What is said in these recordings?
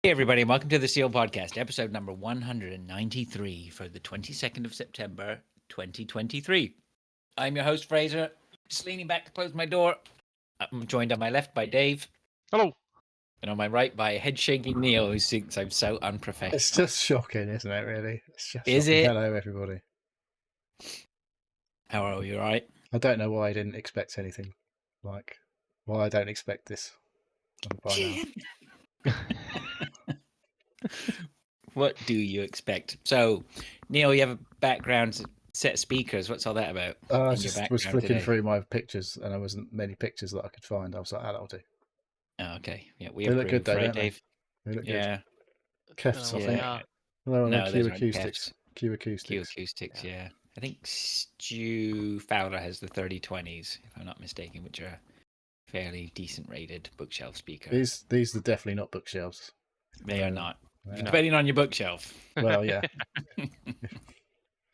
Hey, everybody, and welcome to the Seal Podcast, episode number 193 for the 22nd of September, 2023. I'm your host, Fraser, just leaning back to close my door. I'm joined on my left by Dave. Hello. And on my right by head-shaking Neil, who thinks I'm so unprofessional. It's just shocking, isn't it, really? It's just Is shocking. it? Hello, everybody. How are you, all right? I don't know why I didn't expect anything. Like, why I don't expect this by now. What do you expect? So, Neil, you have a background set of speakers. What's all that about? I in your just was background flicking today? through my pictures and there wasn't many pictures that I could find. I was like, that'll do. Oh, okay. Yeah, we They look approve, good though, right, don't they? Dave? They look Yeah. good. Kefts, I Yeah. think. No, No, Q those aren't Acoustics. Kefts. Q Acoustics. Q Acoustics, yeah. I think Stu Fowler has the 3020s, if I'm not mistaken, which are a fairly decent rated bookshelf speaker. These are definitely not bookshelves. They are not. Yeah. Depending on your bookshelf. Well, yeah.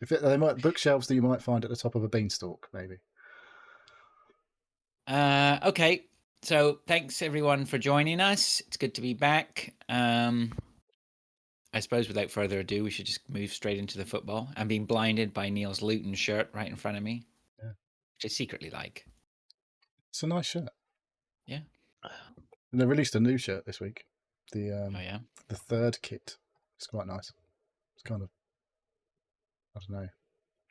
They might bookshelves that you might find at the top of a beanstalk, maybe. Okay. So thanks everyone for joining us. It's good to be back. I suppose without further ado, we should just move straight into the football. I'm being blinded by Neil's Luton shirt right in front of me, which I secretly like. It's a nice shirt. Yeah. And they released a new shirt this week. The the third kit. It's quite nice. It's kind of, I don't know,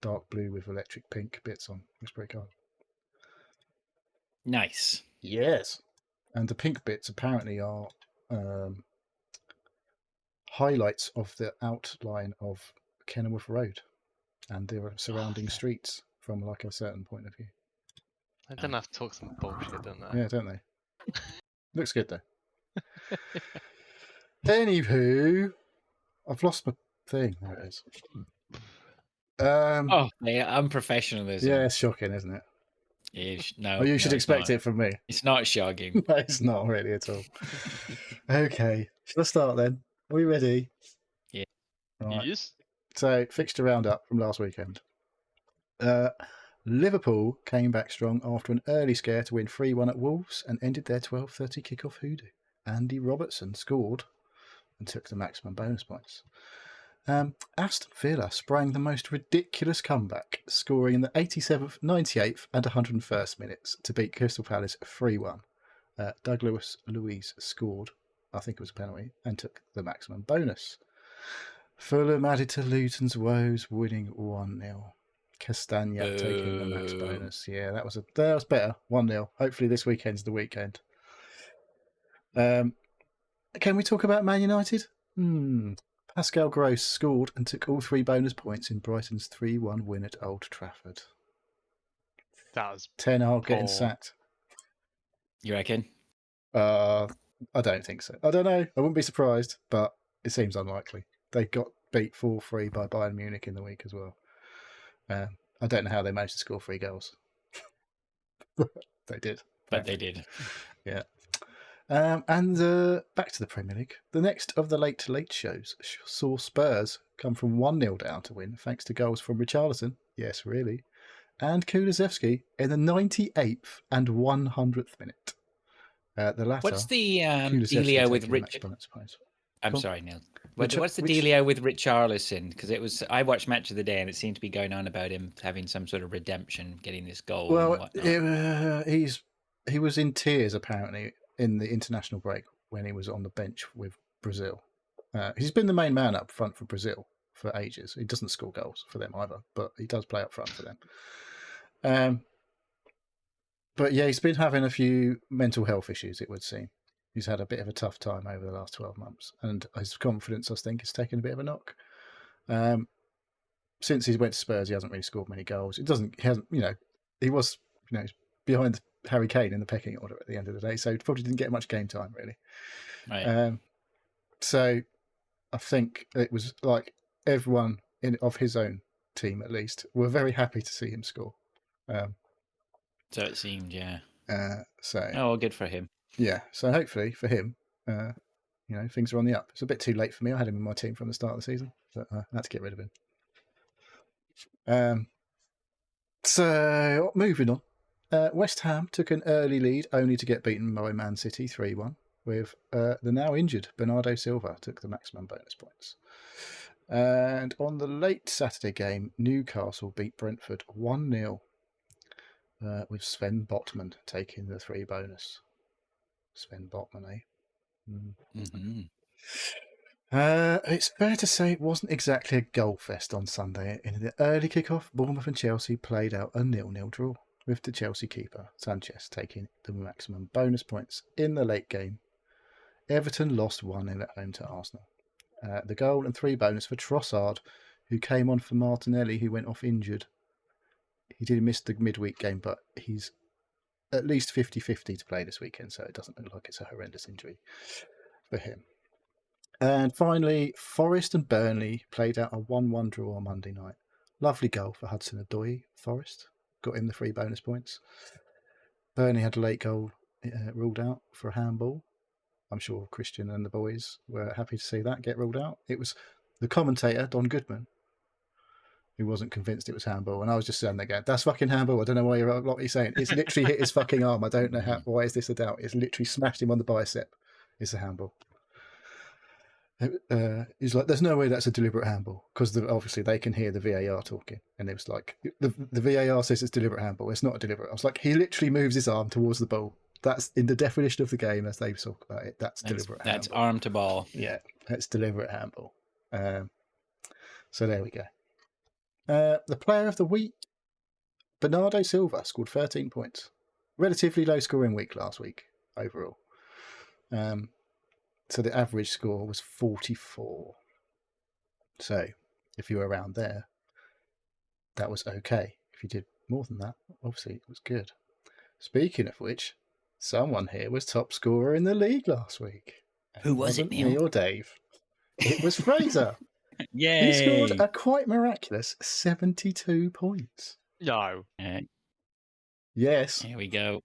dark blue with electric pink bits on. It's pretty cool. Nice. Yes. And the pink bits apparently are highlights of the outline of Kenilworth Road and the surrounding streets from like a certain point of view. I don't have to talk some bullshit, don't I? Yeah, don't they? Looks good though. Anywho, I've lost my thing. There it is. Oh, yeah, unprofessionalism. Yeah, it's shocking, isn't it? No. Oh, you should expect it from me. It's not shocking. No, it's not really at all. Okay, shall I start then? Are we ready? Yeah. Right. Yes. So, fixture roundup from last weekend. Liverpool came back strong after an early scare to win 3-1 at Wolves and ended their 12:30 kickoff hoodoo. Andy Robertson scored and took the maximum bonus points. Aston Villa sprang the most ridiculous comeback, scoring in the 87th, 98th and 101st minutes to beat Crystal Palace 3-1. Douglas Luiz scored, I think it was a penalty, and took the maximum bonus. Fulham added to Luton's woes, winning 1-0. Castagna taking the max bonus. Yeah, that was better. 1-0. Hopefully this weekend's the weekend. Can we talk about Man United? Pascal Gross scored and took all 3 bonus points in Brighton's 3-1 win at Old Trafford. That was Ten Hag getting poor. sacked. You reckon? I don't think so. I don't know. I wouldn't be surprised, but it seems unlikely. They got beat 4-3 by Bayern Munich in the week as well. I don't know how they managed to score 3 goals. They did. But they did. Yeah. And back to the Premier League. The next of the late shows saw Spurs come from 1-0 down to win, thanks to goals from Richarlison, yes, really, and Kulusevski in the 98th and 100th minute. The latter. What's the Kulusevski dealio with taking the Rich? max bonus points. I'm Go on. sorry, Neil. What's the dealio with Richarlison? Because I watched Match of the Day and it seemed to be going on about him having some sort of redemption, getting this goal. Well, and whatnot. he was in tears apparently in the international break when he was on the bench with Brazil. He's been the main man up front for Brazil for ages. He doesn't score goals for them either, but he does play up front for them. But yeah, he's been having a few mental health issues, it would seem. He's had a bit of a tough time over the last 12 months, and his confidence, I think, has taken a bit of a knock. Since he went to Spurs, he hasn't really scored many goals. He hasn't, he was, behind Harry Kane in the pecking order at the end of the day, so he probably didn't get much game time, really. Right. So I think it was like everyone of his own team, at least, were very happy to see him score. So it seemed, yeah. Good for him. Yeah, so hopefully for him, things are on the up. It's a bit too late for me. I had him in my team from the start of the season, but I had to get rid of him. So moving on. West Ham took an early lead only to get beaten by Man City 3-1. with the now injured Bernardo Silva took the maximum bonus points. And on the late Saturday game, Newcastle beat Brentford 1-0 with Sven Botman taking the 3 bonus. Sven Botman, eh? Mm-hmm. It's fair to say it wasn't exactly a goal fest on Sunday. In the early kickoff, Bournemouth and Chelsea played out a 0-0 draw, with the Chelsea keeper, Sanchez, taking the maximum bonus points. In the late game, Everton lost 1-0 at home to Arsenal. The goal and 3 bonus for Trossard, who came on for Martinelli, who went off injured. He did miss the midweek game, but he's at least 50-50 to play this weekend, so it doesn't look like it's a horrendous injury for him. And finally, Forest and Burnley played out a 1-1 draw on Monday night. Lovely goal for Hudson-Odoi. Forest got him the 3 bonus points. Burnley had a late goal ruled out for a handball. I'm sure Christian and the boys were happy to see that get ruled out. It was the commentator, Don Goodman, who wasn't convinced it was handball. And I was just saying there going, that's fucking handball. I don't know why you're saying. It's literally hit his fucking arm. I don't know why is this a doubt. It's literally smashed him on the bicep. It's a handball. He's like, there's no way that's a deliberate handball, because obviously they can hear the VAR talking, and it was like the VAR says it's deliberate handball. It's not a deliberate. I was like, he literally moves his arm towards the ball. That's in the definition of the game as they talk about it. That's deliberate. That's handball. arm to ball. Yeah, that's deliberate handball. So there we go. The player of the week, Bernardo Silva, scored 13 points. Relatively low scoring week last week overall. So the average score was 44. So if you were around there, that was okay. If you did more than that, obviously it was good. Speaking of which, someone here was top scorer in the league last week. Who was it, Neil? Me or Dave? It was Fraser. Yay! He scored a quite miraculous 72 points. No. Yes. Here we go.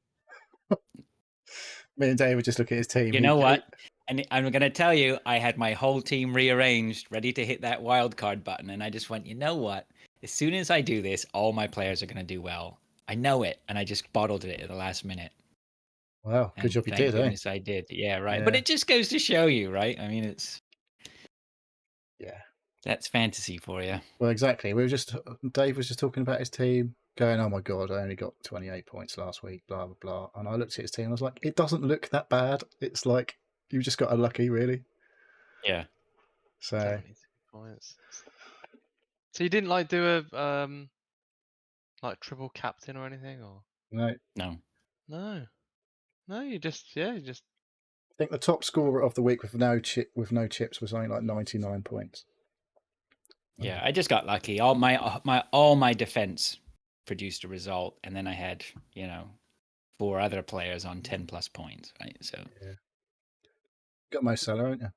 Me and Dave were just looking at his team. You know what? And I'm going to tell you, I had my whole team rearranged, ready to hit that wild card button. And I just went, you know what? As soon as I do this, all my players are going to do well. I know it. And I just bottled it at the last minute. Wow. Good job you did, goodness I did. Yeah, right. Yeah. But it just goes to show you, right? I mean, Yeah. That's fantasy for you. Well, exactly. Dave was just talking about his team, going, oh my God, I only got 28 points last week, blah, blah, blah. And I looked at his team and I was like, it doesn't look that bad. It's like, you just got unlucky, really. Yeah. So 72 points. So you didn't like do a like triple captain or anything, or no. You just I think the top scorer of the week with no chips was only like 99 points. Yeah, I just got lucky. All my defense produced a result, and then I had 4 other players on 10+ points, right? So yeah. Got Mo Salah, haven't you?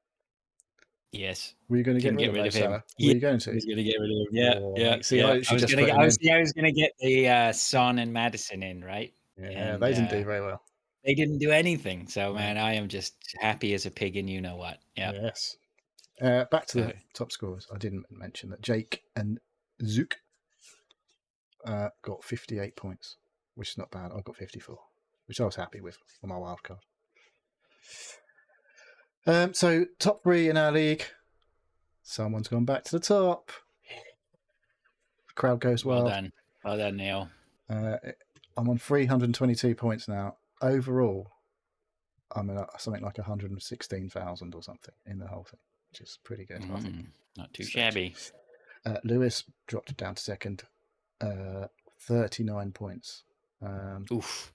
Yes. Were you going to get rid of him? Salah? Yeah, Were you going to? I was going to get rid of him. Yeah, yeah. See, yeah. I was going to get the Son and Madison in, right? Yeah, and, they didn't do very well. They didn't do anything. So, man, I am just happy as a pig in you-know-what. Yeah. Yes. Back to the top scorers. I didn't mention that Jake and Zook got 58 points, which is not bad. I got 54, which I was happy with on my wild card. So top 3 in our league. Someone's gone back to the top. The crowd goes wild. Well done, Neil. I'm on 322 points now. Overall, I'm at something like 116,000 or something in the whole thing, which is pretty good. I think. Not too shabby. Lewis dropped down to second, 39 points. Oof.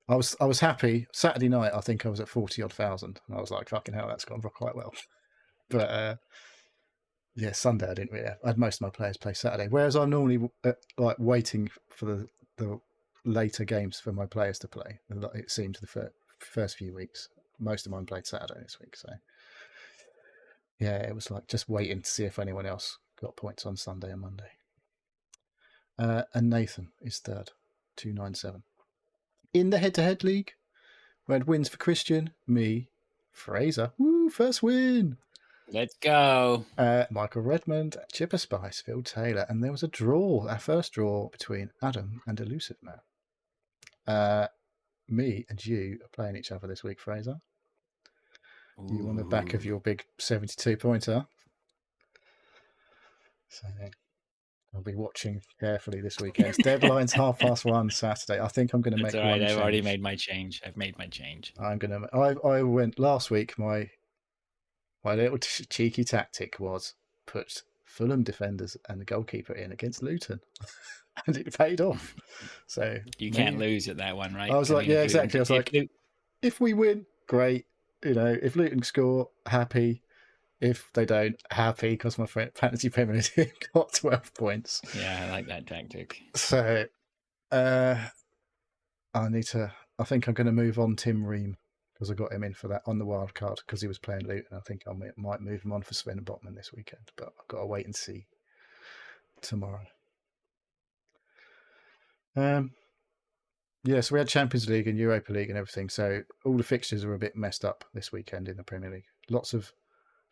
I was happy. Saturday night, I think I was at 40-odd thousand. And I was like, fucking hell, that's gone quite well. But yeah, Sunday I didn't really. I had most of my players play Saturday, whereas I'm normally like waiting for the later games for my players to play. It seemed the first few weeks. Most of mine played Saturday this week, so yeah, it was like just waiting to see if anyone else got points on Sunday and Monday. And Nathan is third, 297. In the head-to-head league, we had wins for Christian, me, Fraser. Woo, first win! Let's go. Michael Redmond, Chipper Spice, Phil Taylor, and there was a draw, our first draw between Adam and Elusive Man. Me and you are playing each other this week, Fraser. You on the back of Ooh. your big 72-pointer. So I'll be watching carefully this weekend. Deadline's 1:30 Saturday. I think I'm going to That's make all right. one I've already change. made my change. I've made my change. I'm going to. I went last week. My little cheeky tactic was put Fulham defenders and the goalkeeper in against Luton, and it paid off. So You can't lose at that one, right? I was like, yeah, exactly. I was like, Luton, if we win, great. If Luton score, happy. If they don't, happy, because my fantasy Premier League team got 12 points. yeah, I like that tactic. So I think I'm going to move on Tim Ream because I got him in for that on the wild card because he was playing Luton. I think I might move him on for Sven Botman this weekend, but I've got to wait and see tomorrow. Yeah, so we had Champions League and Europa League and everything. So all the fixtures are a bit messed up this weekend in the Premier League. Lots of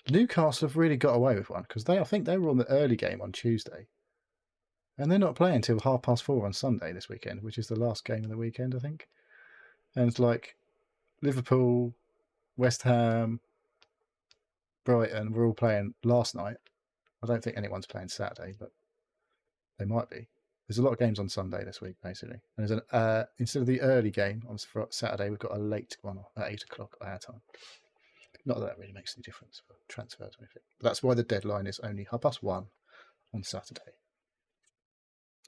Newcastle have really got away with one because I think they were on the early game on Tuesday. And they're not playing until 4:30 on Sunday this weekend, which is the last game of the weekend, I think. And it's like Liverpool, West Ham, Brighton were all playing last night. I don't think anyone's playing Saturday, but they might be. There's a lot of games on Sunday this week, basically. And there's instead of the early game on Saturday, we've got a late one at 8 o'clock our time. Not that really makes any difference for transfers or anything. But that's why the deadline is only 1:30 on Saturday.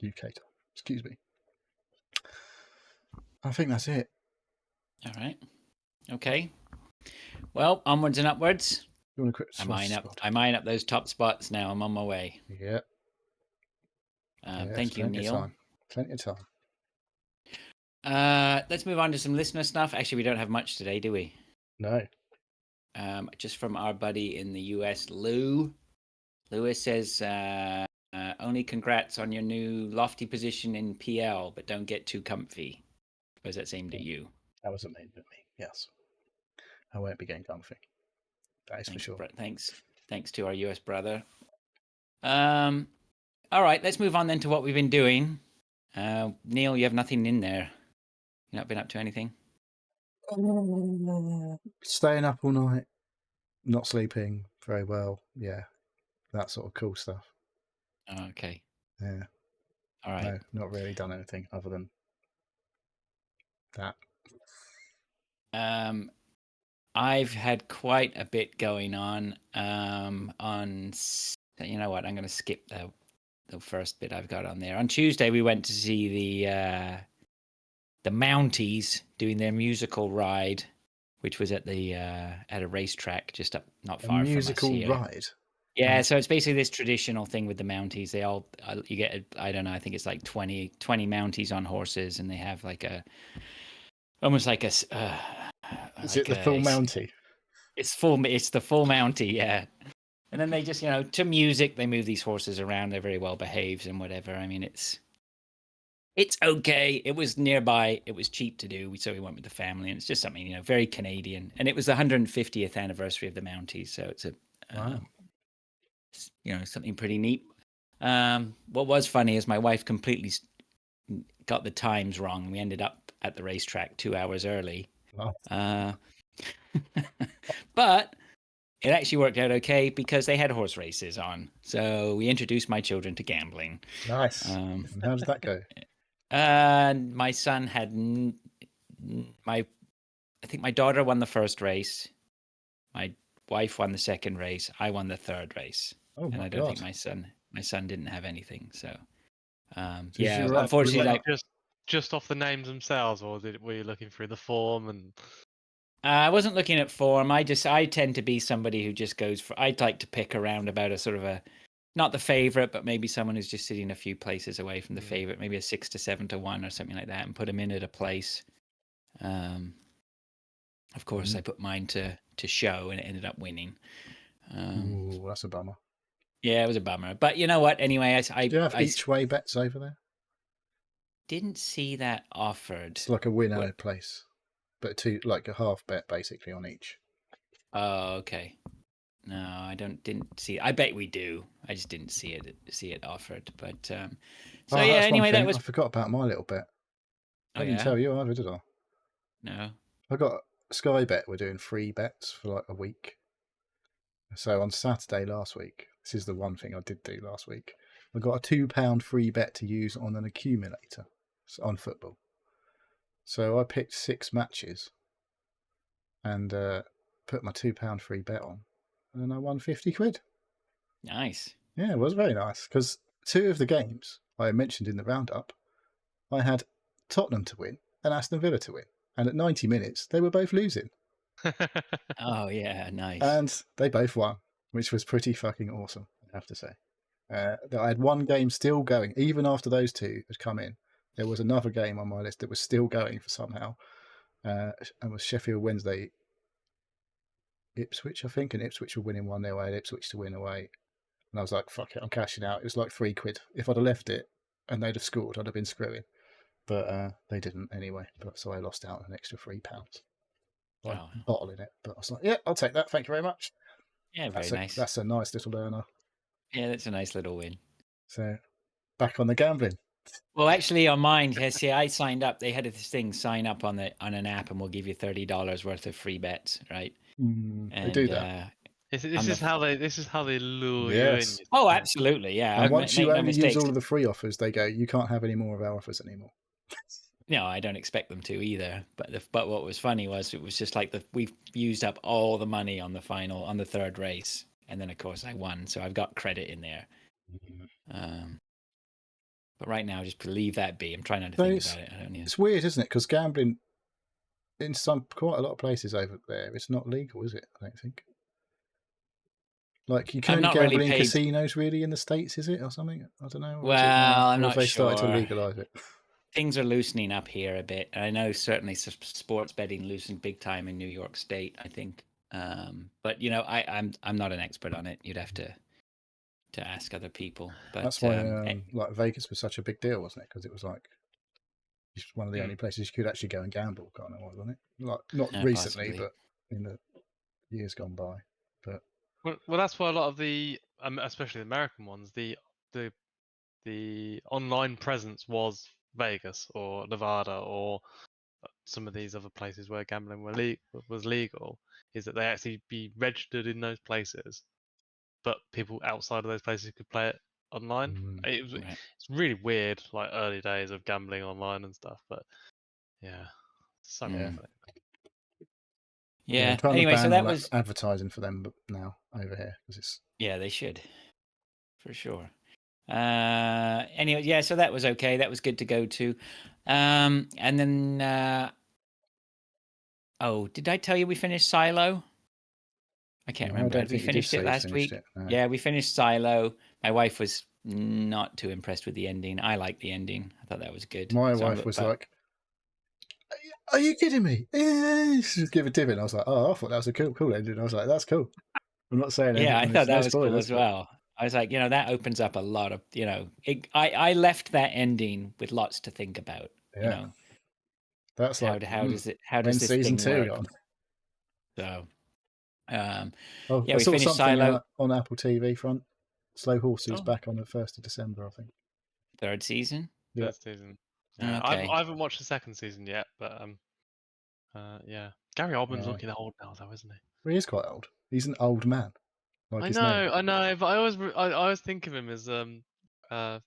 UK time. Excuse me. I think that's it. All right. Okay. Well, onwards and upwards. You want to quit? I'm eyeing up those top spots now. I'm on my way. Yeah. Thank you, Neil. Plenty of time. Let's move on to some listener stuff. Actually, we don't have much today, do we? No. Just from our buddy in the US, Lou. Lewis says, only congrats on your new lofty position in PL, but don't get too comfy. Because that's aimed at you. That wasn't aimed at me, yes. I won't be getting comfy. That is for sure. Thanks to our US brother. All right, let's move on then to what we've been doing. Neil, you have nothing in there. You've not been up to anything? Staying up all night, not sleeping very well. Yeah, that sort of cool stuff. Oh, okay. Yeah. All right. No, not really done anything other than that. I've had quite a bit going on. You know what? I'm going to skip the first bit I've got on there. On Tuesday, we went to see the Mounties doing their musical ride, which was at a racetrack just up not far from us here. Musical ride. Yeah, so it's basically this traditional thing with the Mounties. They all you get I don't know, I think it's like 20 Mounties on horses, and they have like almost like a is it the full Mountie? It's the full Mountie, yeah. And then they just, to music, they move these horses around. They're very well behaved and whatever. I mean, it's okay. It was nearby. It was cheap to do. So we went with the family, and it's just something, very Canadian. And it was the 150th anniversary of the Mounties, so it's Wow. Something pretty neat. What was funny is my wife completely got the times wrong. We ended up at the racetrack 2 hours early. Wow. But it actually worked out okay because they had horse races on. So we introduced my children to gambling. Nice. And how did that go? My son had I think my daughter won the first race. My wife won the second race. I won the third race. Oh my and I don't God. think my son didn't have anything. So, you were unfortunately, just off the names themselves, or were you looking through the form and? I wasn't looking at form. I tend to be somebody who just goes for. I'd like to pick around about a sort of not the favorite, but maybe someone who's just sitting a few places away from the favorite, maybe a 6 to 7 to 1 or something like that, and put them in at a place. Of course, I put mine to show, and it ended up winning. Ooh, that's a bummer. Yeah, it was a bummer. But you know what? Anyway, do you have each way bets over there? Didn't see that offered. It's like a win and a place, but like a half bet basically on each. Oh, okay. No, I didn't see it. I bet we do. I just didn't see it offered. But anyway, that was. I forgot about my little bet. I didn't tell you either, did I? No. I got Sky Bet were doing free bets for like a week. So on Saturday last week, this is the one thing I did do last week. I got a £2 free bet to use on an accumulator on football. So I picked 6 matches and put my £2 free bet on, and I won 50 quid. Nice. Yeah, it was very nice because 2 of the games I mentioned in the roundup, I had Tottenham to win and Aston Villa to win. And at 90 minutes, they were both losing. Oh yeah, nice. And they both won, which was pretty fucking awesome, I have to say. I had one game still going, even after those 2 had come in. There was another game on my list that was still going for somehow, and was Sheffield Wednesday, Ipswich, I think, and Ipswich were winning 1-0. I had Ipswich to win away, and I was like, "Fuck it, I'm cashing out." It was like 3 quid. If I'd have left it and they'd have scored, I'd have been screwing, but they didn't anyway. So I lost out on an extra £3 by Oh. bottling it. But I was like, "Yeah, I'll take that. Thank you very much." Yeah, very nice. That's a nice little earner. Yeah, that's a nice little win. So back on the gambling. Well, actually, on mine, see, I signed up. They had this thing: sign up on an app, and we'll give you $30 worth of free bets, right? They do that. This is how they lure Yes. you in. Oh, absolutely, yeah. And once you make no only use mistakes. all of the free offers, they go, "You can't have any more of our offers anymore." No, I don't expect them to either. But what was funny was it was just like we've used up all the money on the 3rd race, and then of course I won, so I've got credit in there. But right now, just leave that be. I'm trying not to think about it. I don't know. It's weird, isn't it? Because gambling in quite a lot of places over there, it's not legal, is it? I don't think. Like you can only gamble in casinos, really, in the States, is it, or something? I don't know. Well, I'm not sure. They sure. started to legalise it. Things are loosening up here a bit. I know certainly sports betting loosened big time in New York State, I think. But I'm not an expert on it. You'd have to ask other people. But that's why like Vegas was such a big deal, wasn't it? Because it was like one of the only places you could actually go and gamble, kind of, wasn't it? Like not recently, possibly. but in the years gone by. But well, that's why a lot of the, especially the American ones, the online presence was Vegas or Nevada or some of these other places where gambling was legal. Is that they actually be registered in those places, but people outside of those places could play it online. It's really weird, like early days of gambling online and stuff. But yeah, so much. Yeah. trying Anyway, to ban so that all was advertising for them now over here because it's they should for sure. Anyway, yeah, so that was okay. That was good to go to. And then did I tell you we finished Silo? I can't remember. Had we finished it last week? No. Yeah, we finished Silo. My wife was not too impressed with the ending. I liked the ending. I thought that was good. My wife was like, "Are you kidding me?" She just give a tip, and I was like, "Oh, I thought that was a cool ending." I was like, "That's cool." I'm not saying anything. Yeah, I thought that was spoilers, cool as well. I was like, that opens up a lot of, I left that ending with lots to think about. Yeah. That's how like does this season thing 2 work? on? So, yeah, we I saw finished something Silo on Apple TV front. Slow Horses back on the 1st of December, I think. 3rd season. Yeah. 3rd season. Yeah, okay. I haven't watched the 2nd season yet, but yeah, Gary Oldman's looking old now, though, isn't he? Well, he is quite old. He's an old man. Like I his know, name. but I always think of him as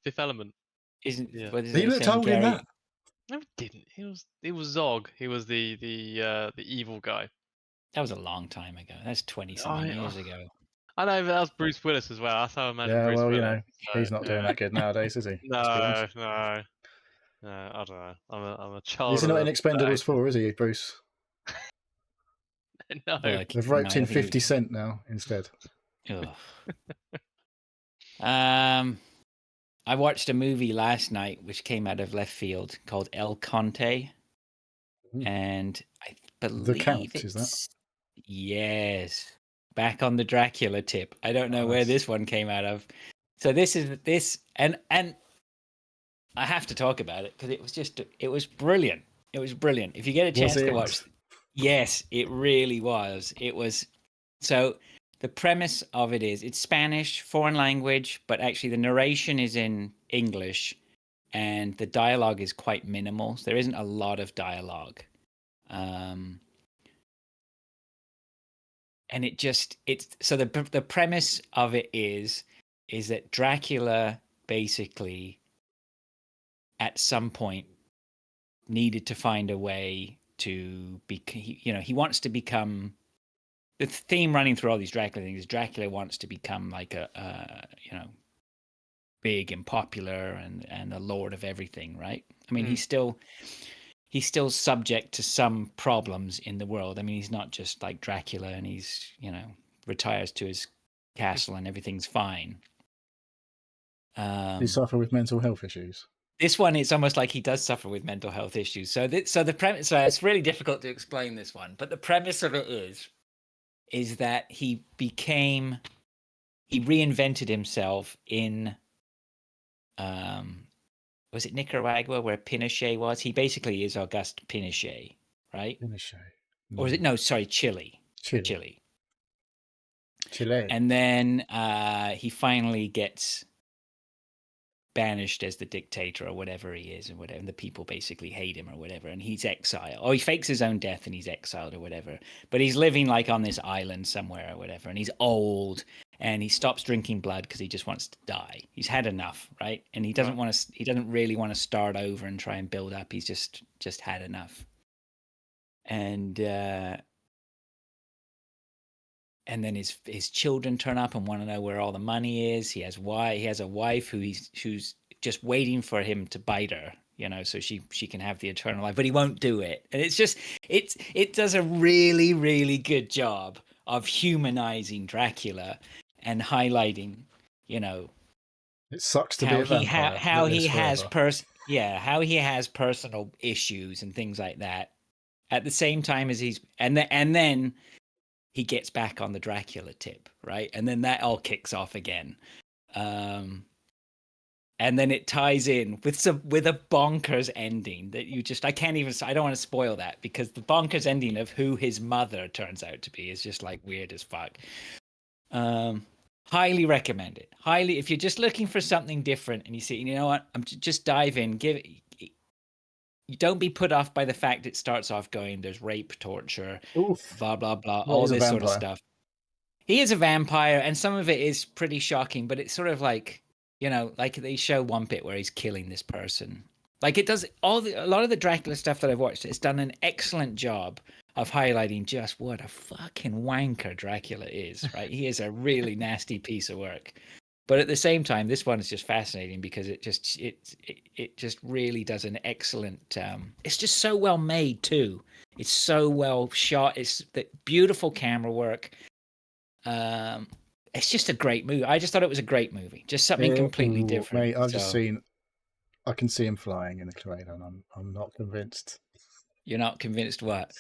Fifth Element. Isn't Yeah. He looked old in that. No, he didn't. He was Zog. He was the evil guy. That was a long time ago. That's 20-something years ago. I know, but that was Bruce Willis as well. That's how I imagine Bruce Willis. He's not doing that good nowadays, is he? No, I don't know. I'm a child. He's not in Expendables 4, is he, Bruce? No. They've roped in 50 Cent now instead. I watched a movie last night which came out of left field called El Conte, and I believe The Count, is that? Yes, back on the Dracula tip. I don't know where this one came out of. So this, and I have to talk about it because it was brilliant. It was brilliant. If you get a chance to watch, yes, it really was. It was. So the premise of it is it's Spanish, foreign language, but actually the narration is in English, and the dialogue is quite minimal. So there isn't a lot of dialogue. and it's so the premise of it is that Dracula basically at some point needed to find a way to be, he wants to become, the theme running through all these Dracula things is Dracula wants to become like a big and popular and a lord of everything, right? I mean, he's still subject to some problems in the world. I mean, he's not just like Dracula and he's, retires to his castle and everything's fine. You suffer with mental health issues. This one, it's almost like he does suffer with mental health issues. So the premise, so it's really difficult to explain this one, but the premise of it is that he reinvented himself in, was it Nicaragua where Pinochet was? He basically is Auguste Pinochet, right? Pinochet. Or is it, no, sorry, Chile. Chile. And then he finally gets banished as the dictator or whatever he is and whatever, and the people basically hate him or whatever, and he's exiled, or he fakes his own death and he's exiled or whatever, but he's living like on this island somewhere or whatever, and he's old and he stops drinking blood because he just wants to die. He's had enough, right? And he doesn't want to, he doesn't really want to start over and try and build up. He's just had enough. And then his children turn up and want to know where all the money is. He has a wife who's just waiting for him to bite her, so she can have the eternal life, but he won't do it. And it does a really, really good job of humanizing Dracula and highlighting, it sucks to be a vampire. How he has personal issues and things like that. At the same time as and then he gets back on the Dracula tip, right? And then that all kicks off again. And then it ties in with a bonkers ending that I don't want to spoil that, because the bonkers ending of who his mother turns out to be is just like weird as fuck. Highly recommend it. Highly, if you're just looking for something different and you see, you know what, just dive in, you don't be put off by the fact it starts off going, there's rape, torture, blah, blah, blah, all this sort of stuff. He is a vampire, and some of it is pretty shocking, but it's sort of like, like they show one bit where he's killing this person. Like it does a lot of the Dracula stuff that I've watched, it's done an excellent job of highlighting just what a fucking wanker Dracula is, right? He is a really nasty piece of work. But at the same time, this one is just fascinating because it just really does an excellent. It's just so well made too. It's so well shot. It's the beautiful camera work. It's just a great movie. I just thought it was a great movie. Just something completely different. Mate, I've just seen. I can see him flying in the trailer, and I'm not convinced. You're not convinced what?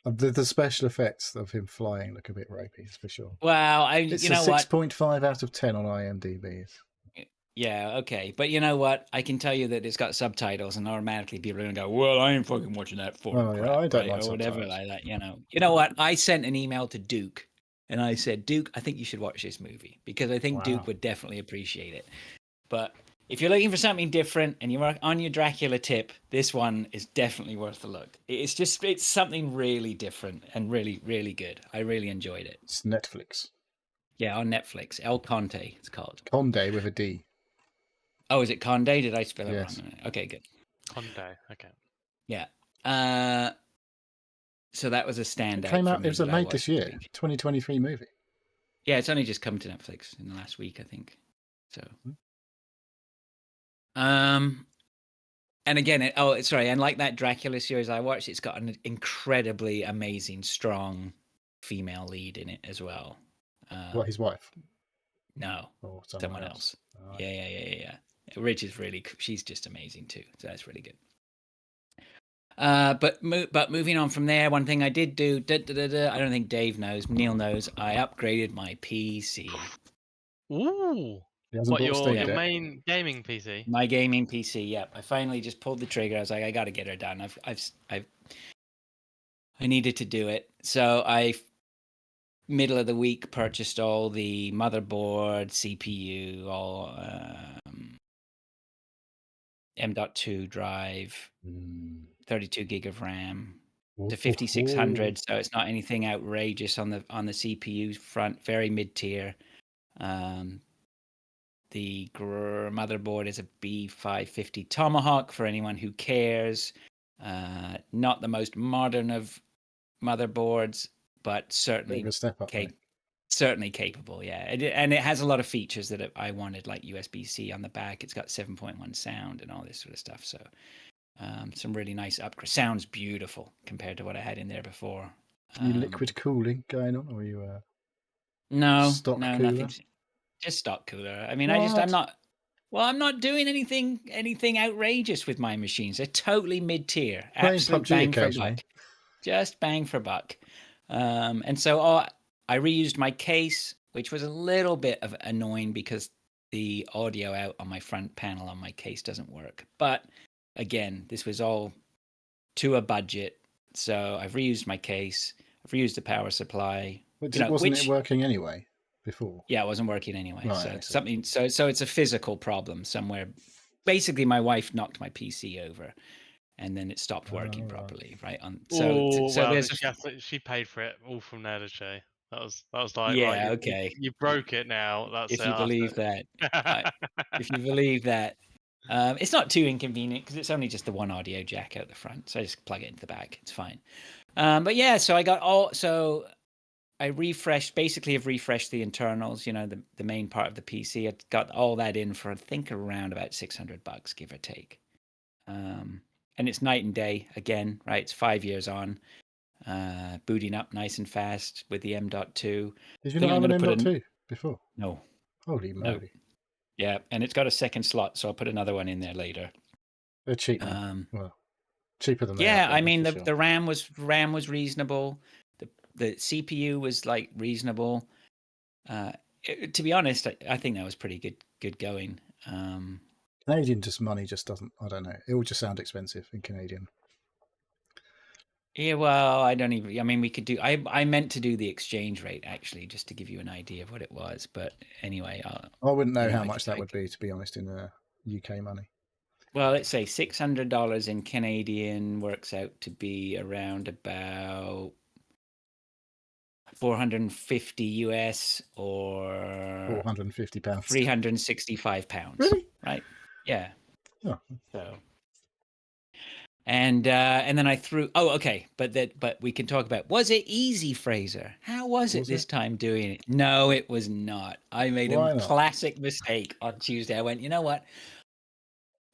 The special effects of him flying look a bit rapey, for sure. Well, it's a 6.5 out of 10 on IMDb. Yeah, okay. But you know what? I can tell you that it's got subtitles, and automatically people are going to go, well, I ain't fucking watching that for I don't like or whatever subtitles. like that, You know what? I sent an email to Duke, and I said, Duke, I think you should watch this movie, because I think Duke would definitely appreciate it. But if you're looking for something different and you're on your Dracula tip, this one is definitely worth a look. It's something really different and really, really good. I really enjoyed it. It's Netflix. Yeah, on Netflix. El Conde, it's called. Conde with a D. Oh, is it Conde? Did I spell it wrong? Okay, good. Conde, okay. Yeah. So that was a standout. It came out, it was made this year. 2023 movie. Yeah, it's only just come to Netflix in the last week, I think. So... And again, and like that Dracula series I watched, it's got an incredibly amazing, strong female lead in it as well. What, his wife? No, or someone else. Oh, yeah. Ridge is she's just amazing too. So that's really good. But moving on from there, one thing I did do, I don't think Dave knows, Neil knows, I upgraded my PC. Ooh. What, your main gaming PC? My gaming PC, yep. I finally just pulled the trigger. I was like, I got to get her done. I needed to do it. So I, middle of the week, purchased all the motherboard, CPU, all M.2 drive, 32 gig of RAM, to 5600, so it's not anything outrageous on the CPU front. Very mid tier. The motherboard is a B550 Tomahawk for anyone who cares. Not the most modern of motherboards, but certainly Big step up. certainly capable. Yeah, and it has a lot of features that I wanted, like USB-C on the back. It's got 7.1 sound and all this sort of stuff. So some really nice upgrade. Sounds beautiful compared to what I had in there before. You liquid cooling going on, or you no stock cooler? Nothing. Just stock cooler. I mean, I'm not doing anything outrageous with my machines. They're totally mid tier. Absolute bang for buck. Just bang for buck. And so I reused my case, which was a little bit of annoying because the audio out on my front panel on my case doesn't work. But again, this was all to a budget. So I've reused my case. I've reused the power supply. Wasn't it working anyway before? Yeah, it wasn't working anyway. Right, so it's a physical problem somewhere. Basically, my wife knocked my PC over, and then it stopped working properly. Right on. She paid for it all from there, did she? That was like, yeah, right, okay. You broke it now. That's if you believe that. If you believe that. It's not too inconvenient because it's only just the one audio jack out the front, so I just plug it into the back. It's fine. But yeah, so I got I refreshed the internals, the main part of the PC. I got all that in for I think around about $600, give or take. And it's night and day again, right? It's 5 years on, booting up nice and fast with the M.2. Did you not have an M.2 before? No. Holy moly. No. Yeah, and it's got a second slot, so I'll put another one in there later. They're cheap. Well, cheaper than yeah. I mean, the RAM was reasonable. The CPU was like reasonable. To be honest, I think that was pretty good going. Canadian money just doesn't. I don't know. It will just sound expensive in Canadian. Yeah, well, I don't even. I mean, we could do. I meant to do the exchange rate actually, just to give you an idea of what it was. But anyway, I wouldn't know how much that would be, to be honest, in UK money. Well, let's say $600 in Canadian works out to be around about $450 US or £450, £365. Really? Right? Yeah. Oh. So. And then I threw. Oh, okay. But we can talk about. Was it easy, Fraser? How was it this time doing it? No, it was not. I made a classic mistake on Tuesday. I went, you know what?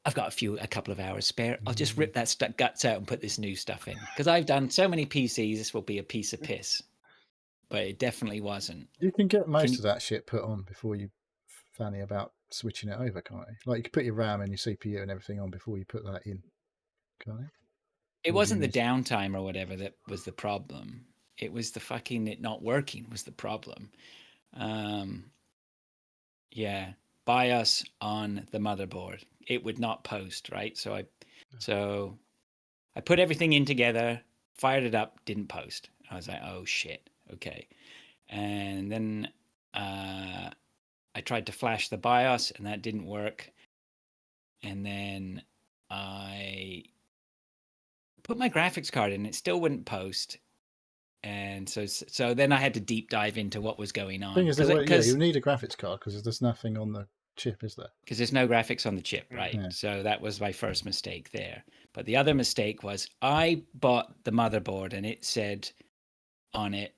I've got a couple of hours spare. I'll just rip that guts out and put this new stuff in because I've done so many PCs. This will be a piece of piss. But it definitely wasn't. You can get most of that shit put on before you fanny about switching it over, can't you? Like you can put your RAM and your CPU and everything on before you put that in. It wasn't the downtime or whatever that was the problem. It was the fucking it not working was the problem. Yeah, BIOS on the motherboard. It would not post, right? So I put everything in together, fired it up, didn't post. I was like, oh shit, okay. And then I tried to flash the BIOS and that didn't work. And then I put my graphics card in, it still wouldn't post. And so then I had to deep dive into what was going on. Thing is, you need a graphics card because there's nothing on the chip, is there? Because there's no graphics on the chip, right? Yeah. So that was my first mistake there. But the other mistake was I bought the motherboard and it said on it,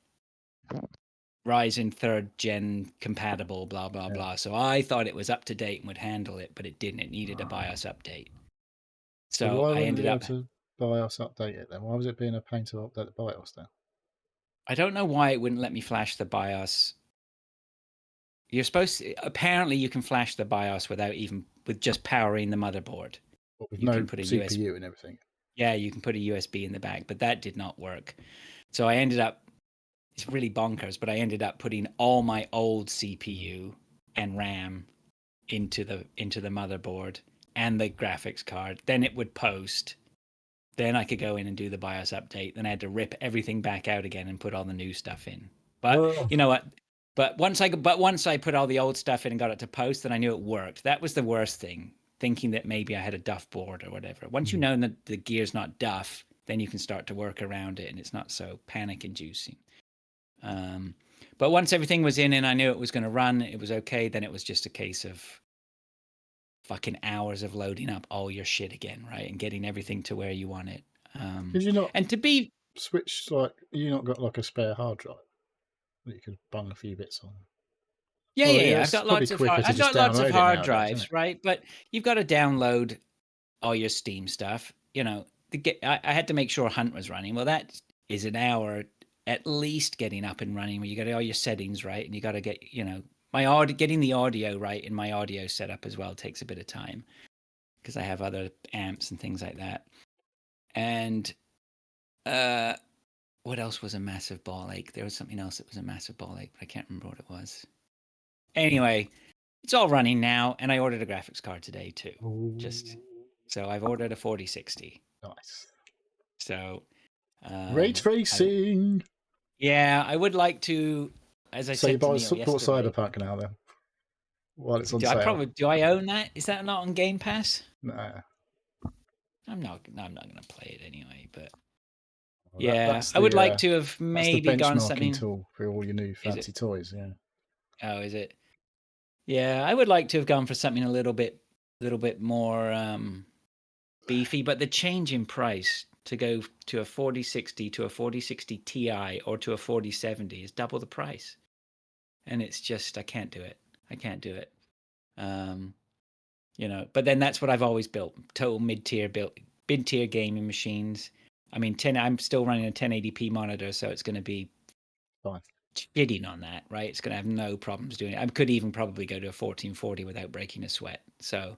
Ryzen 3rd gen compatible, blah, blah, blah. So I thought it was up to date and would handle it, but it didn't. It needed a BIOS update. So why I ended up to BIOS update it then? Why was it being a pain to update the BIOS then? I don't know why it wouldn't let me flash the BIOS. You're supposed to, apparently you can flash the BIOS with just powering the motherboard. But with no CPU and everything. Yeah, you can put a USB in the back, but that did not work. So I ended up, it's really bonkers, but I ended up putting all my old CPU and RAM into the motherboard and the graphics card. Then it would post. Then I could go in and do the BIOS update. Then I had to rip everything back out again and put all the new stuff in. But you know what? But once I put all the old stuff in and got it to post, then I knew it worked. That was the worst thing, thinking that maybe I had a duff board or whatever. Once you know that the gear's not duff, then you can start to work around it, and it's not so panic-inducing. But once everything was in and I knew it was going to run, it was okay. Then it was just a case of fucking hours of loading up all your shit again, right, and getting everything to where you want it. Did you not And to be switch, like, you not got like a spare hard drive that you could bung a few bits on? yeah, Well, yeah, yeah, yeah. it's probably quicker to I've just got lots of download it hard nowadays, drives, isn't it? right? But you've got to download all your Steam stuff. You know, I had to make sure Hunt was running. Well, that is an hour at least getting up and running, where you got all your settings right, and you got to get, you know, getting the audio right in my audio setup as well takes a bit of time, because I have other amps and things like that. And what else was a massive ball ache? There was something else that was a massive ball ache, but I can't remember what it was. Anyway, it's all running now, and I ordered a graphics card today too. So I've ordered a 4060. Nice. So Ray tracing. I would like to, as I So said you to bought Neil yesterday. Cyberpunk now then, while it's on Do sale. do I own that? Is that not on Game Pass? Nah. I'm not going to play it anyway. But Well, yeah, I would like to have maybe that's the gone benchmarking something. tool for all your new fancy toys. Yeah. Oh, is it? Yeah, I would like to have gone for something a little bit more beefy. But the change in price to go to a 4060 to a 4060 Ti or to a 4070 is double the price, and it's just I can't do it. You know, but then that's what I've always built: total mid-tier gaming machines. I mean, I'm still running a 1080p monitor, so it's going to be fine. Shitting on that, right? It's going to have no problems doing it. I could even probably go to a 1440 without breaking a sweat. So,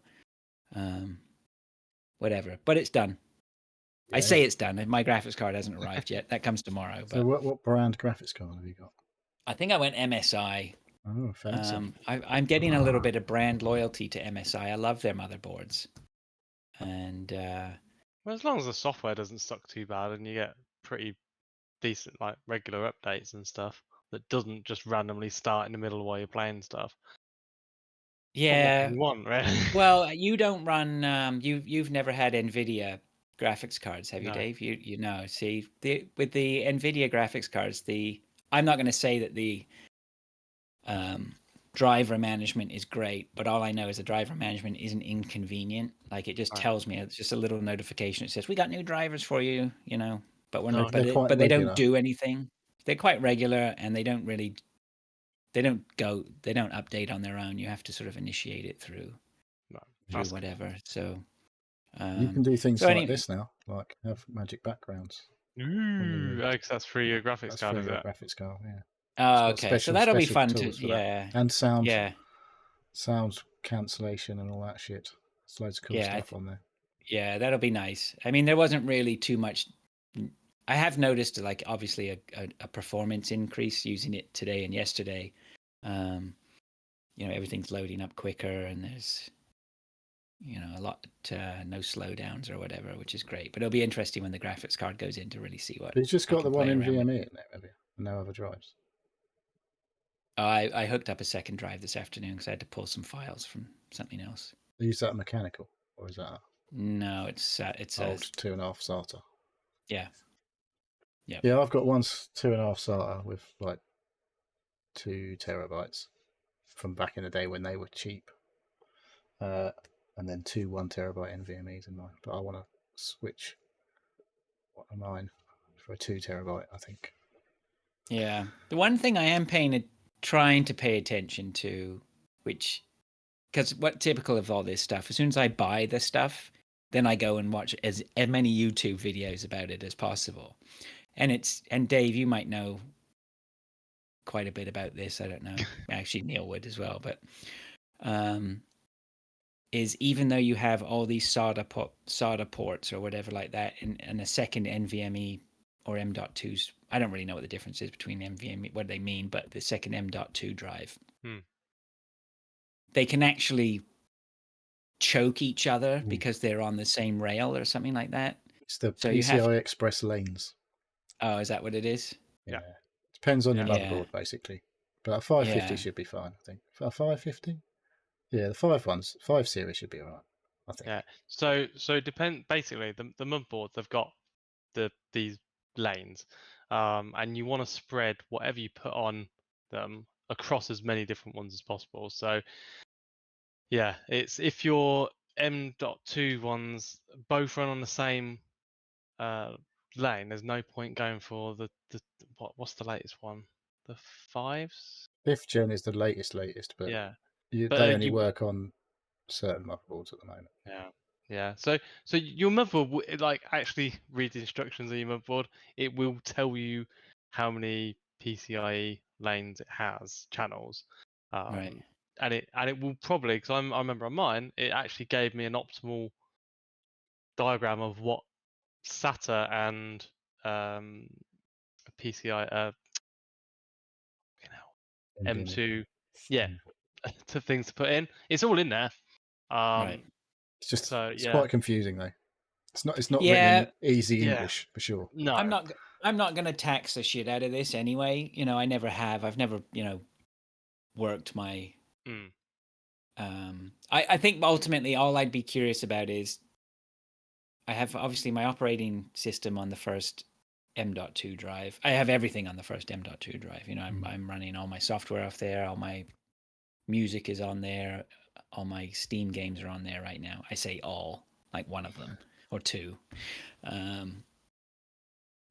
whatever. But it's done. Yeah. I say it's done. My graphics card hasn't arrived yet. That comes tomorrow. So what brand graphics card have you got? I think I went MSI. Oh, fancy. I'm getting a little bit of brand loyalty to MSI. I love their motherboards. And well, as long as the software doesn't suck too bad and you get pretty decent, like, regular updates and stuff that doesn't just randomly start in the middle while you're playing stuff. Yeah. What you want, right? Well, you don't run. You've never had NVIDIA graphics cards, have you, No. Dave? You know. See, with the NVIDIA graphics cards, I'm not going to say that the driver management is great, but all I know is the driver management isn't inconvenient. Like, it just tells me, it's just a little notification. It says, we got new drivers for you, you know, but we're not, but they don't do anything. They're quite regular, and they don't update on their own. You have to sort of initiate it through whatever. So you can do things like this now, like have magic backgrounds. Ooh, that's for your graphics card, is it? Graphics card, yeah. Oh, okay. So that'll be fun too. Yeah. And sound cancellation and all that shit. There's loads of cool stuff on there. Yeah, that'll be nice. I mean, there wasn't really too much. I have noticed, like, obviously a performance increase using it today and yesterday. You know, everything's loading up quicker, and there's, you know, a lot no slowdowns or whatever, which is great. But it'll be interesting when the graphics card goes in to really see what. But it's just got the one NVMe in there, have you? No other drives. I hooked up a second drive this afternoon because I had to pull some files from something else. Is that mechanical, or is that? No, it's old 2.5 SATA. Yeah. Yeah, I've got one 2.5 SATA with like 2 terabytes from back in the day when they were cheap, and then 2 1 terabyte NVMe's in mine. But I want to switch mine for a 2 terabyte, I think. Yeah, the one thing I am trying to pay attention to, because what typical of all this stuff, as soon as I buy the stuff, then I go and watch as many YouTube videos about it as possible. And Dave, you might know quite a bit about this. I don't know. Actually, Neil would as well. But is even though you have all these SATA ports or whatever like that, and a second NVMe or M.2s, I don't really know what the difference is between NVMe, what they mean, but the second M.2 drive, they can actually choke each other because they're on the same rail or something like that. It's the PCI Express lanes. Oh, is that what it is? Yeah. Depends on your motherboard, basically. But a 550 should be fine, I think. For a 550? Yeah, the 5 series should be all right, I think. Yeah. So it depends. Basically, the motherboards, they've got these lanes, and you want to spread whatever you put on them across as many different ones as possible. So yeah, it's if your M.2 ones both run on the same lane, there's no point going for the what's the latest one? The 5s? 5th gen is the latest, but Yeah, they but only work on certain motherboards at the moment. yeah. So your motherboard, like, actually read the instructions on your motherboard. It will tell you how many PCIe lanes it has, channels, Right. and it will probably, because I remember on mine, it actually gave me an optimal diagram of what SATA and PCI M2, yeah, to things to put in. It's all in there. Right. It's just So it's yeah, quite confusing though. It's not written Yeah. in easy Yeah. English for sure. no, I'm not going to tax the shit out of this anyway. You know, I never have. I've never, worked my. Mm. I think ultimately all I'd be curious about is I have obviously my operating system on the first M.2 drive. I have everything on the first M.2 drive. You know, I'm running all my software off there. All my music is on there. All my Steam games are on there right now. I say all, like one of them or two. And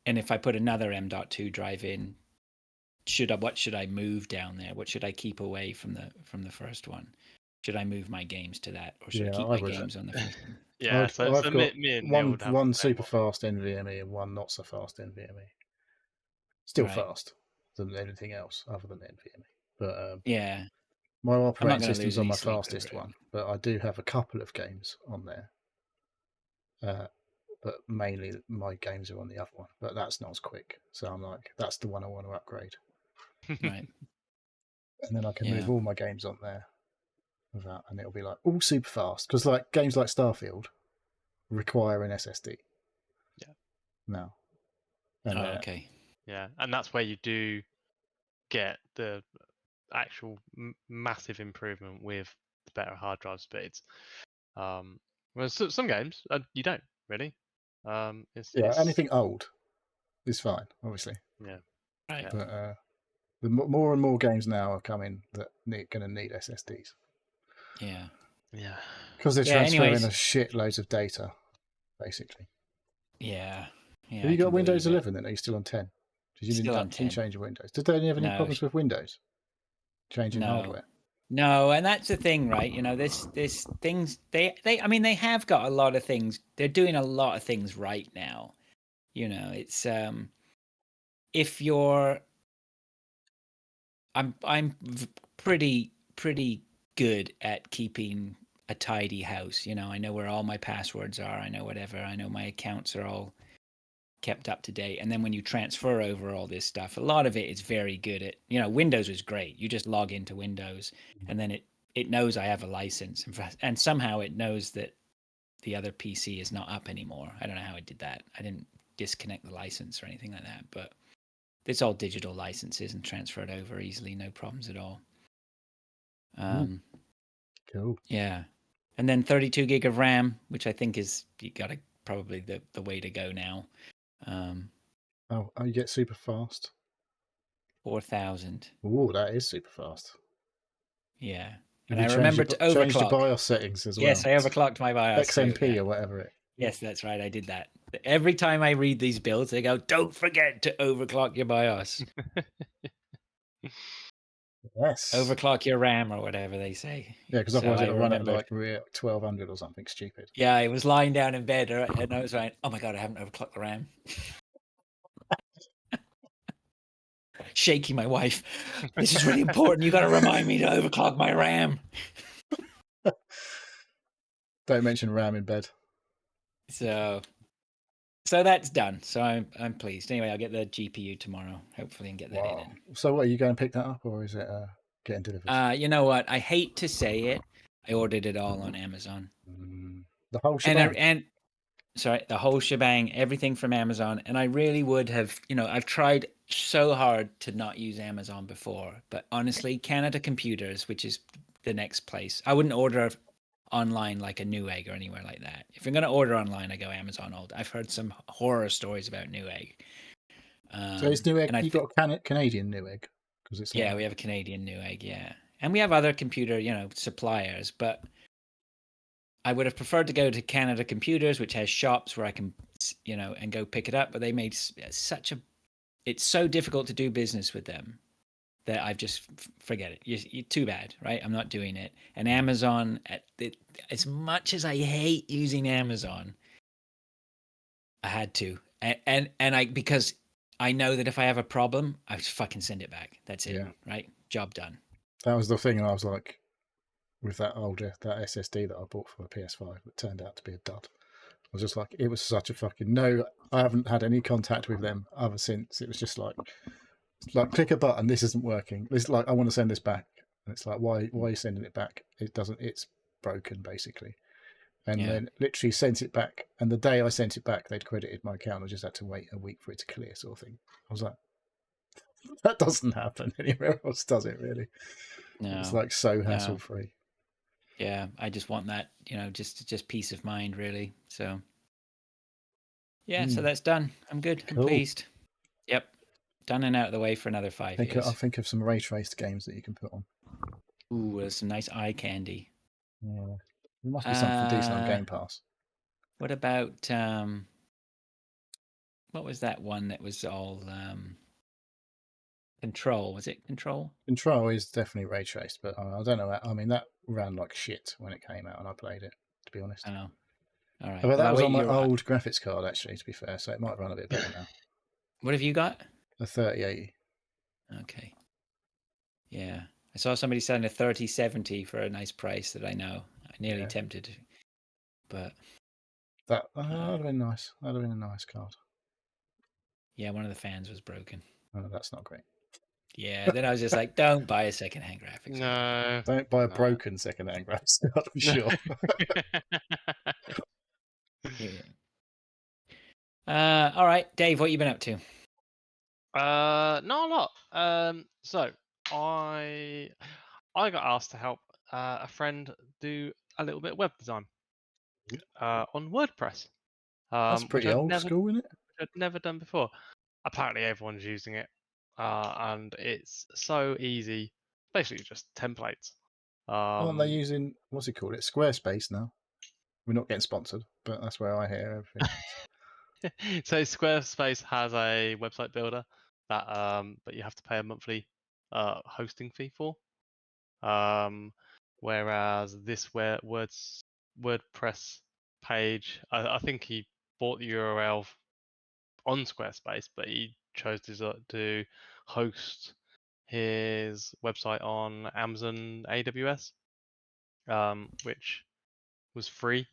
if I put another M.2 drive in, what should I move down there? What should I keep away from the first one? Should I move my games to that, or should I keep my games on the first one? Yeah, I've so got me and Neil would have one the same super fast NVMe and one not so fast NVMe. Still Right. fast than anything else other than NVMe. But Yeah, my I'm operating not going to system's lose on any my sleep fastest over it. one, but I do have a couple of games on there. But mainly my games are on the other one. But that's not as quick. So I'm like, that's the one I want to upgrade. Right. And then I can Yeah. move all my games on there with that, and it'll be like all super fast. Because like games like Starfield require an SSD. Yeah. Now. And, okay. Yeah, and that's where you do get the actual massive improvement with the better hard drive speeds. Whereas some games you don't really. It's anything old is fine, obviously. Yeah. Right. But the more and more games now are coming that going to need SSDs. Yeah. Yeah. Because they're transferring anyways. a shitloads of data, basically. Yeah. Yeah. Have you got Windows 11 then? Are you still on 10? Did you Still on 10. change your Windows? Did they have any No. problems with Windows? Changing No. hardware? No, and that's the thing, right? You know, this things they I mean they have got a lot of things. They're doing a lot of things right now. You know, it's if you're I'm pretty good at keeping a tidy house. You know, I know where all my passwords are. I know whatever. I know my accounts are all kept up to date. And then when you transfer over all this stuff, a lot of it is very good at, Windows is great. You just log into Windows and then it knows I have a license and somehow it knows that the other PC is not up anymore. I don't know how it did that. I didn't disconnect the license or anything like that, but it's all digital licenses and transferred over easily, no problems at all. Cool. Yeah. And then 32 gig of RAM, which I think is probably the way to go now. You get super fast. 4,000. Oh, that is super fast. Yeah. Have And I remember to overclock. Changed your BIOS settings as well. Yes, I overclocked my BIOS. XMP too, yeah. or whatever it. Yes, that's right. I did that. Every time I read these builds, they go, "Don't forget to overclock your BIOS." Yes. Overclock your RAM or whatever they say. Yeah, because otherwise it'll run at like 1200 or something stupid. Yeah, I was lying down in bed and I was like, "Oh my god, I haven't overclocked the RAM." Shaking my wife. This is really important. You got to remind me to overclock my RAM. Don't mention RAM in bed. So that's done. So I'm pleased. Anyway, I'll get the GPU tomorrow, hopefully, and get that in. So what, are you going to pick that up or is it getting delivered? You know what? I hate to say it. I ordered it all on Amazon. The whole shebang. And sorry, the whole shebang, everything from Amazon. And I really would have, I've tried so hard to not use Amazon before, but honestly, Canada Computers, which is the next place, I wouldn't order online like a Newegg or anywhere like that. If you're going to order online, I go Amazon. I've heard some horror stories about Newegg. So is Newegg? And I You got a Canadian Newegg because it's yeah, we have a Canadian Newegg, yeah, and we have other computer, suppliers, but I would have preferred to go to Canada Computers, which has shops where I can, and go pick it up. But they made it's so difficult to do business with them that I've just forget it. You're too bad, right? I'm not doing it. And Amazon, as much as I hate using Amazon, I had to, and I because I know that if I have a problem, I just fucking send it back. That's it, right? Job done. That was the thing, and I was like, with that SSD that I bought for the PS5, that turned out to be a dud. I was just like, it was such a fucking no. I haven't had any contact with them ever since. It was just like click a button. This isn't working. It's like I want to send this back, and it's like why are you sending it back? It doesn't. It's broken basically. And then literally sent it back. And the day I sent it back, they'd credited my account. I just had to wait a week for it to clear, sort of thing. I was like, that doesn't happen anywhere else, does it? Really? No, it's like so hassle free. Yeah, I just want that, just peace of mind, really. So, yeah, so that's done. I'm good. Cool. I'm pleased. Yep, done and out of the way for another 5 years. I'll think of some ray traced games that you can put on. Ooh, there's some nice eye candy. Yeah, there must be something decent on Game Pass. What about what was that one that was all Control? Was it Control? Control is definitely ray traced, but I don't know. I mean, that ran like shit when it came out, and I played it. To be honest. Oh, all right. But that was on my old graphics card, actually. To be fair, so it might run a bit better now. What have you got? A 3080. Okay. Yeah, I saw somebody selling a 3070 for a nice price that I know. I nearly tempted, but that would have been nice. That would have been a nice card. Yeah, one of the fans was broken. Oh, that's not great. Yeah, then I was just like, don't buy a second-hand graphics card. No. Don't buy a broken second-hand graphics card, I'm sure. All right, Dave, what you been up to? Not a lot. So I got asked to help a friend do a little bit of web design on WordPress. That's pretty old school, isn't it? I'd never done before. Apparently, everyone's using it, and it's so easy. Basically, just templates. Aren't they using what's it called? It's Squarespace now. We're not getting sponsored, but that's where I hear everything. So Squarespace has a website builder that, but you have to pay a monthly hosting fee for. Whereas this WordPress page, I think he bought the URL on Squarespace, but he chose to host his website on Amazon AWS, which was free.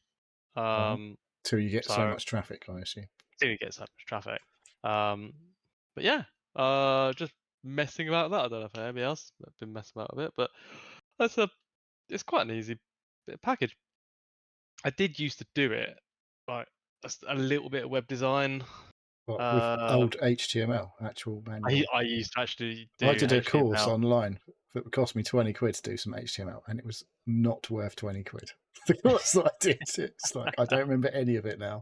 Till you get so much traffic, I assume. Till you get so much traffic. But yeah, just messing about that. I don't know if anybody else has been messing about a bit, but it's quite an easy bit of package. I did used to do it like a little bit of web design. What, with old HTML, actual manual? I used to actually do I did a course online that cost me 20 quid to do some HTML, and it was not worth 20 quid. The course that I did, it's like I don't remember any of it now.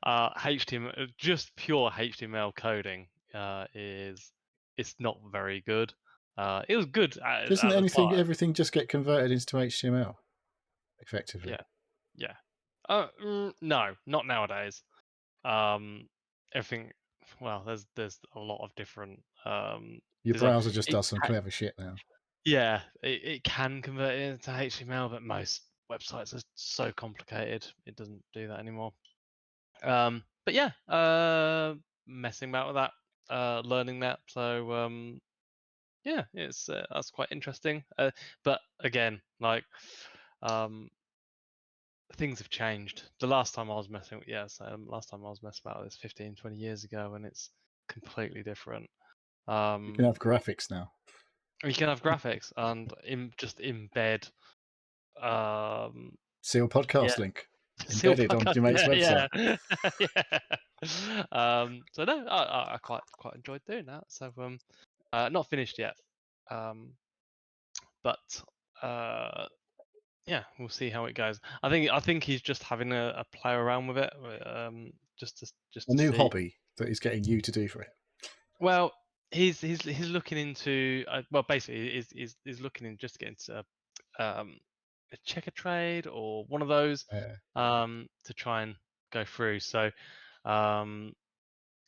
HTML, just pure HTML coding, it's not very good. It was good. Doesn't everything just get converted into HTML effectively? Yeah. No, not nowadays. Everything. Well, there's a lot of different. Your browser just does some clever shit now. Yeah, it can convert it into HTML, but most websites are so complicated, it doesn't do that anymore. But yeah, messing about with that, learning that. So yeah, it's that's quite interesting. But again, like things have changed. The last time I was messing with last time I was messing about this 15, 20 years ago, and it's completely different. You can have graphics now. You can have graphics and just embed Seal podcast link embedded on your mate's website. So no, I quite enjoyed doing that. So not finished yet, but yeah, we'll see how it goes. I think he's just having a play around with it, just to A new see. hobby that he's getting you to do for it. Well, he's looking into well, basically, is looking in just to get into a checker trade or one of those to try and go through. So, and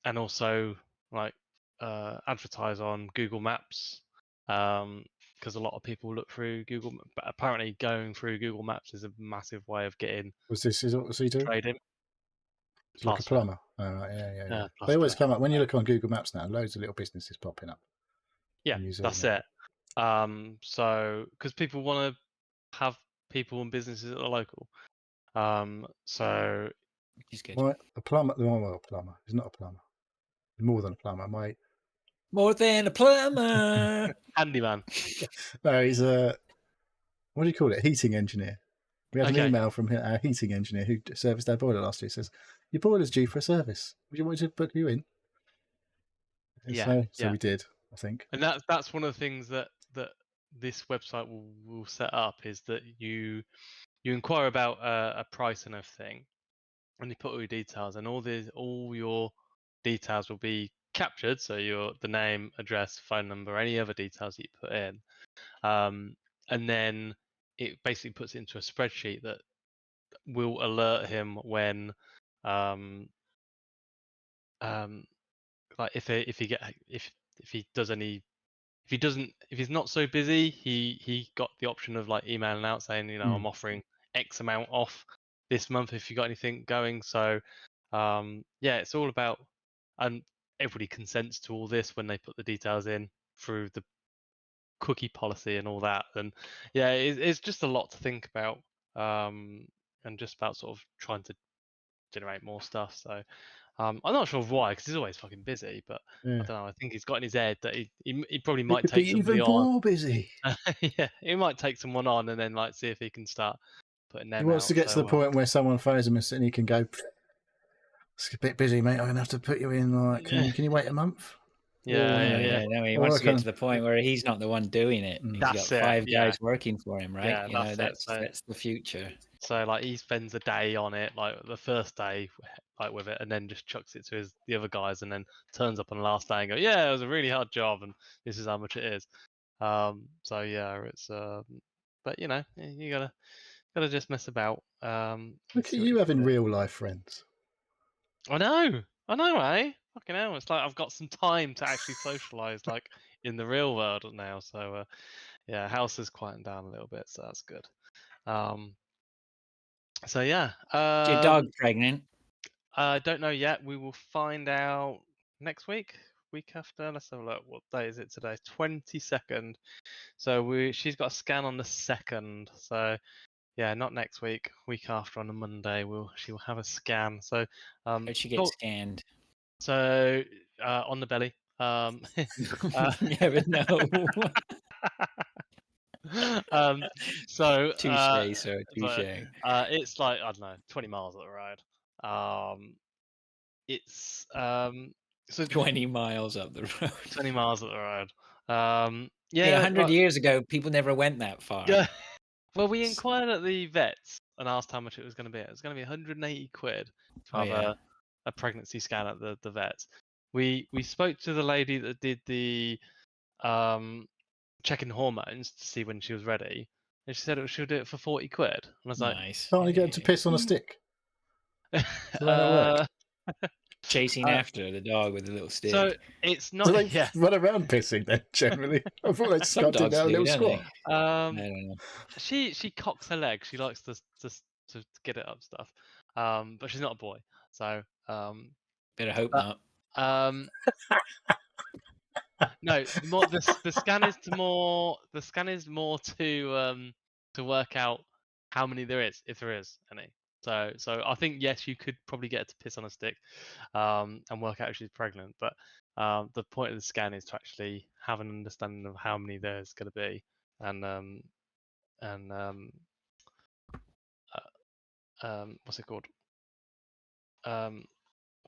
also like advertise on Google Maps, because a lot of people look through Google. But apparently, going through Google Maps is a massive way of getting What's he doing? trading. He's like a Plastering. plumber. Yeah. They Plasterer. always come up when you look on Google Maps now. Loads of little businesses popping up. Yeah, when you zoom that's in. it. So because people want to have people and businesses that are local. So He's good. Well, a plumber. Well, a plumber. He's not a plumber. He's more than a plumber, mate. More than a plumber. handyman. No, he's a what do you call it? Heating engineer. We had an Okay. email from our heating engineer who serviced our boiler last year. Says your boiler's due for a service. Would you want me to put you in? Yeah, So we did. I think. And that's one of the things that this website will set up, is that you inquire about a price and everything, and you put all your details, and all your details will be captured. So the name, address, phone number, any other details that you put in, and then it basically puts it into a spreadsheet that will alert him when like if he's not so busy, he got the option of like emailing out saying, I'm offering X amount off this month if you got anything going. So yeah, it's all about, and everybody consents to all this when they put the details in through the cookie policy and all that. And yeah, it's just a lot to think about, and just about sort of trying to generate more stuff. So I'm not sure why, because he's always fucking busy, but I don't know. I think he's got in his head that he probably He might could take be somebody even on. more busy. Yeah, he might take someone on and then like see if he can start putting them He wants out. to get to the point where someone phones him and he can go, it's a bit busy, mate. I'm going to have to put you in. Like, can you wait a month? Yeah. No, he wants to get to the point where he's not the one doing it. He's That's got it, 5 yeah. guys working for him, right? Yeah, You know, that's it. that's the future. So like he spends a day on it, like the first day, like with it, and then just chucks it to the other guys, and then turns up on the last day and go, yeah, it was a really hard job, and this is how much it is. So yeah, it's but you gotta just mess about. Look at you having real life friends. I know, eh? Fucking hell, it's like I've got some time to actually socialise, like in the real world now. So yeah, house is quieting down a little bit, so that's good. So yeah, Is your dog pregnant? I don't know yet. We will find out next week after. Let's have a look. What day is it today? 22nd. So she's got a scan on the 2nd. So yeah, not next week. Week after on a Monday, she will have a scan. So How'd she get scanned? So on the belly. Yeah, but no. So Touche, sir. Touche. it's like, I don't know, 20 miles up the road. It's so 20 miles up the road. 20 miles up the road. Hey, Yeah, 100 years ago, people never went that far. yeah. Well, we inquired at the vets and asked how much it was going to be. It was going to be 180 quid to have a pregnancy scan at the vets. We spoke to the lady that did the checking hormones to see when she was ready, and she said she'll do it for 40 quid. And I was Nice. Can't you get him to piss on a stick? like, Does that not work? Chasing after the dog with a little stick. So it's not. Do they Yeah. run around pissing then, generally? I thought they just Some got him dogs down a do, little don't squat. they? I don't know. She cocks her leg. She likes to get it up stuff. But she's not a boy, so Better hope not. No, the scan is more to work out how many there is, if there is any. So I think yes, you could probably get her to piss on a stick, and work out if she's pregnant. But the point of the scan is to actually have an understanding of how many there's going to be, and what's it called?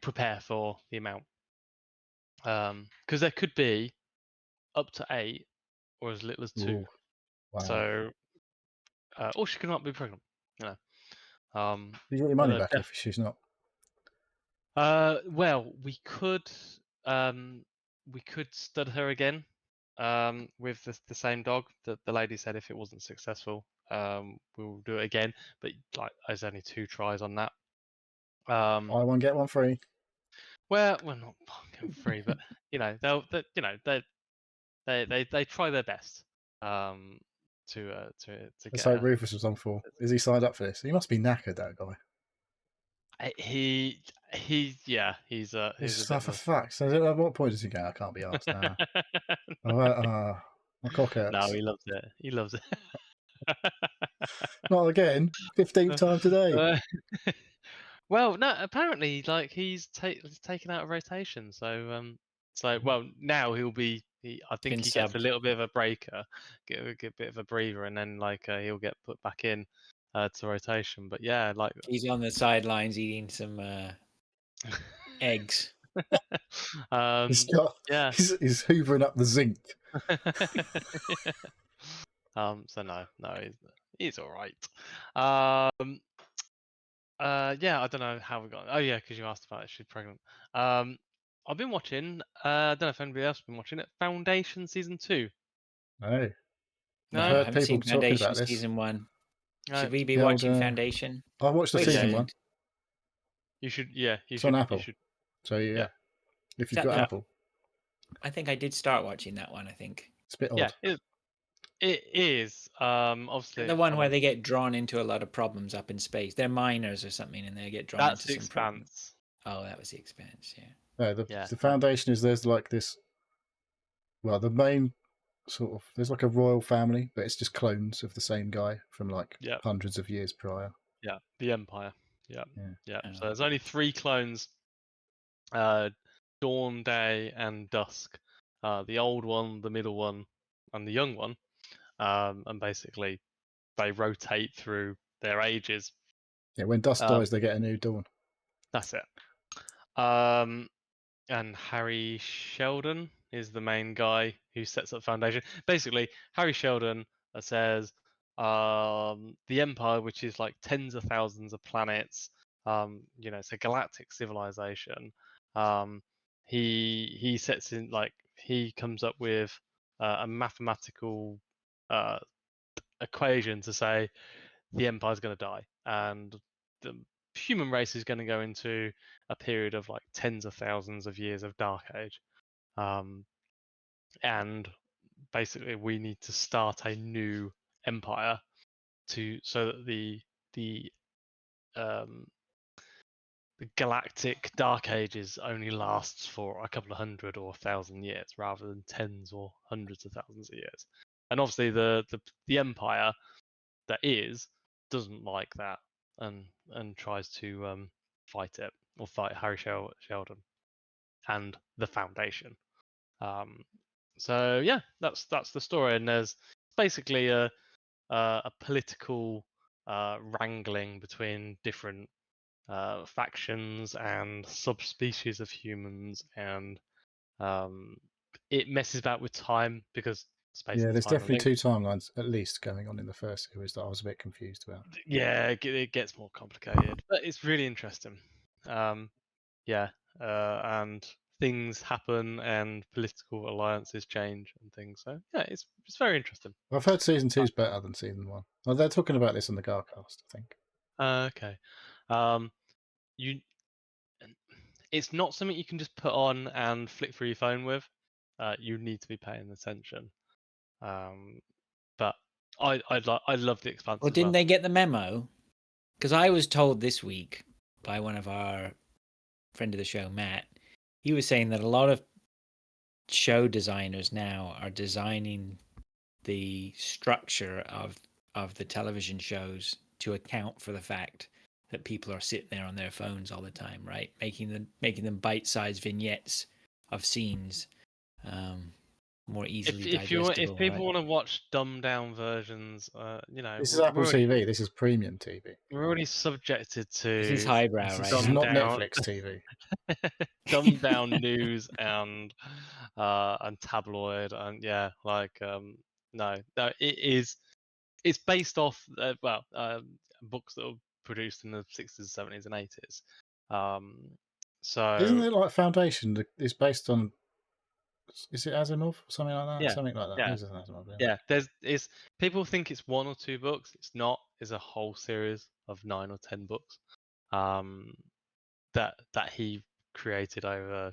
Prepare for the amount, because there could be up to 8 or as little as 2. Ooh, wow. So or she could not be pregnant. You know. You get your money Although back if she's not. Well, we could stud her again with the same dog. The lady said if it wasn't successful, we'll do it again. But like, there's only 2 tries on that. Buy one get one free. Well, we're not fucking free, but you know they try their best to Let's get hope her. Rufus was on for. Is he signed up for this? He must be knackered, that guy. He's he's a For bit of a fuck's sake. At what point does he go? I can't be asked now. My cock hurts. No, he loves it. He loves it. Not again. 15th time today. Well, no. Apparently, like he's taken out of rotation. So well, now he'll be. I think Been he gets a subbed. little bit of a breaker, get a bit of a breather, and then like he'll get put back in to rotation. But yeah, like He's on the sidelines eating some eggs. yeah. He's hoovering up the zinc. So no, he's all right. Yeah, I don't know how we got. Oh yeah, because you asked about it. She's pregnant. I've been watching. I don't know if anybody else has been watching it. Foundation season 2. No. No, I've I heard haven't seen people talking Foundation about this. season 1. No, Should we be The old, watching Foundation? I watched the Wait a season second. 1, you should. Yeah, you It's should. on You Apple. should. so yeah. Yeah. If you've that got the- Apple, I think I did start watching that one. I think it's a bit odd. Yeah, it is. Obviously, the one where they get drawn into a lot of problems up in space. They're miners or something, and they get drawn that's into the some problems. Expanse. Oh, that was the Expanse. Yeah. No, Yeah. the foundation is there's like this. Well, the main sort of there's like a royal family, but it's just clones of the same guy from like Yep. hundreds of years prior. Yeah, the Empire. Yeah. Yeah. Oh. So there's only 3 clones. Dawn, Day, and Dusk. The old one, the middle one, and the young one. And basically, they rotate through their ages. Yeah, when Dusk dies, they get a new dawn. That's it. And Harry Sheldon is the main guy who sets up Foundation. Basically, Harry Sheldon says the Empire, which is like tens of thousands of planets, it's a galactic civilization. He sets in he comes up with a mathematical equation to say the Empire's going to die and the human race is going to go into a period of like tens of thousands of years of Dark Age, and basically we need to start a new empire so that the galactic Dark Ages only lasts for a couple of hundred or 1,000 years rather than tens or hundreds of thousands of years. And obviously the Empire that doesn't like that and tries to fight it or fight Harry Sheldon and the Foundation. So yeah, that's the story, and there's basically a political wrangling between different factions and subspecies of humans, and it messes about with time because space. Yeah, and there's time are definitely linked. 2 timelines at least going on in the first series that I was a bit confused about. Yeah, it gets more complicated, but it's really interesting. And things happen and political alliances change and things. So yeah, it's very interesting. I've heard season 2's better than season 1. Well, they're talking about this on the Garcast, I think. Okay. It's not something you can just put on and flick through your phone with. You need to be paying attention. But I love the Expanse. Well, as didn't they get the memo? Because I was told this week by one of our friend of the show, Matt. He was saying that a lot of show designers now are designing the structure of the television shows to account for the fact that people are sitting there on their phones all the time, right? Making them bite-sized vignettes of scenes, more easily digestible. If people want to watch dumbed down versions, This is Apple TV. This is premium TV. We're already subjected to. This is highbrow, This right? is Dumbed not down- Netflix TV. Dumbed down news and tabloid and no, it is it's based off books that were produced in the 60s, 70s, and 80s. So Isn't it like Foundation? It's based on. Is it Asimov or something like that? Yeah, Something like that. yeah. It is Asimov, yeah. Yeah, people think it's 1 or 2 books. It's not. It's a whole series of 9 or 10 books that he created over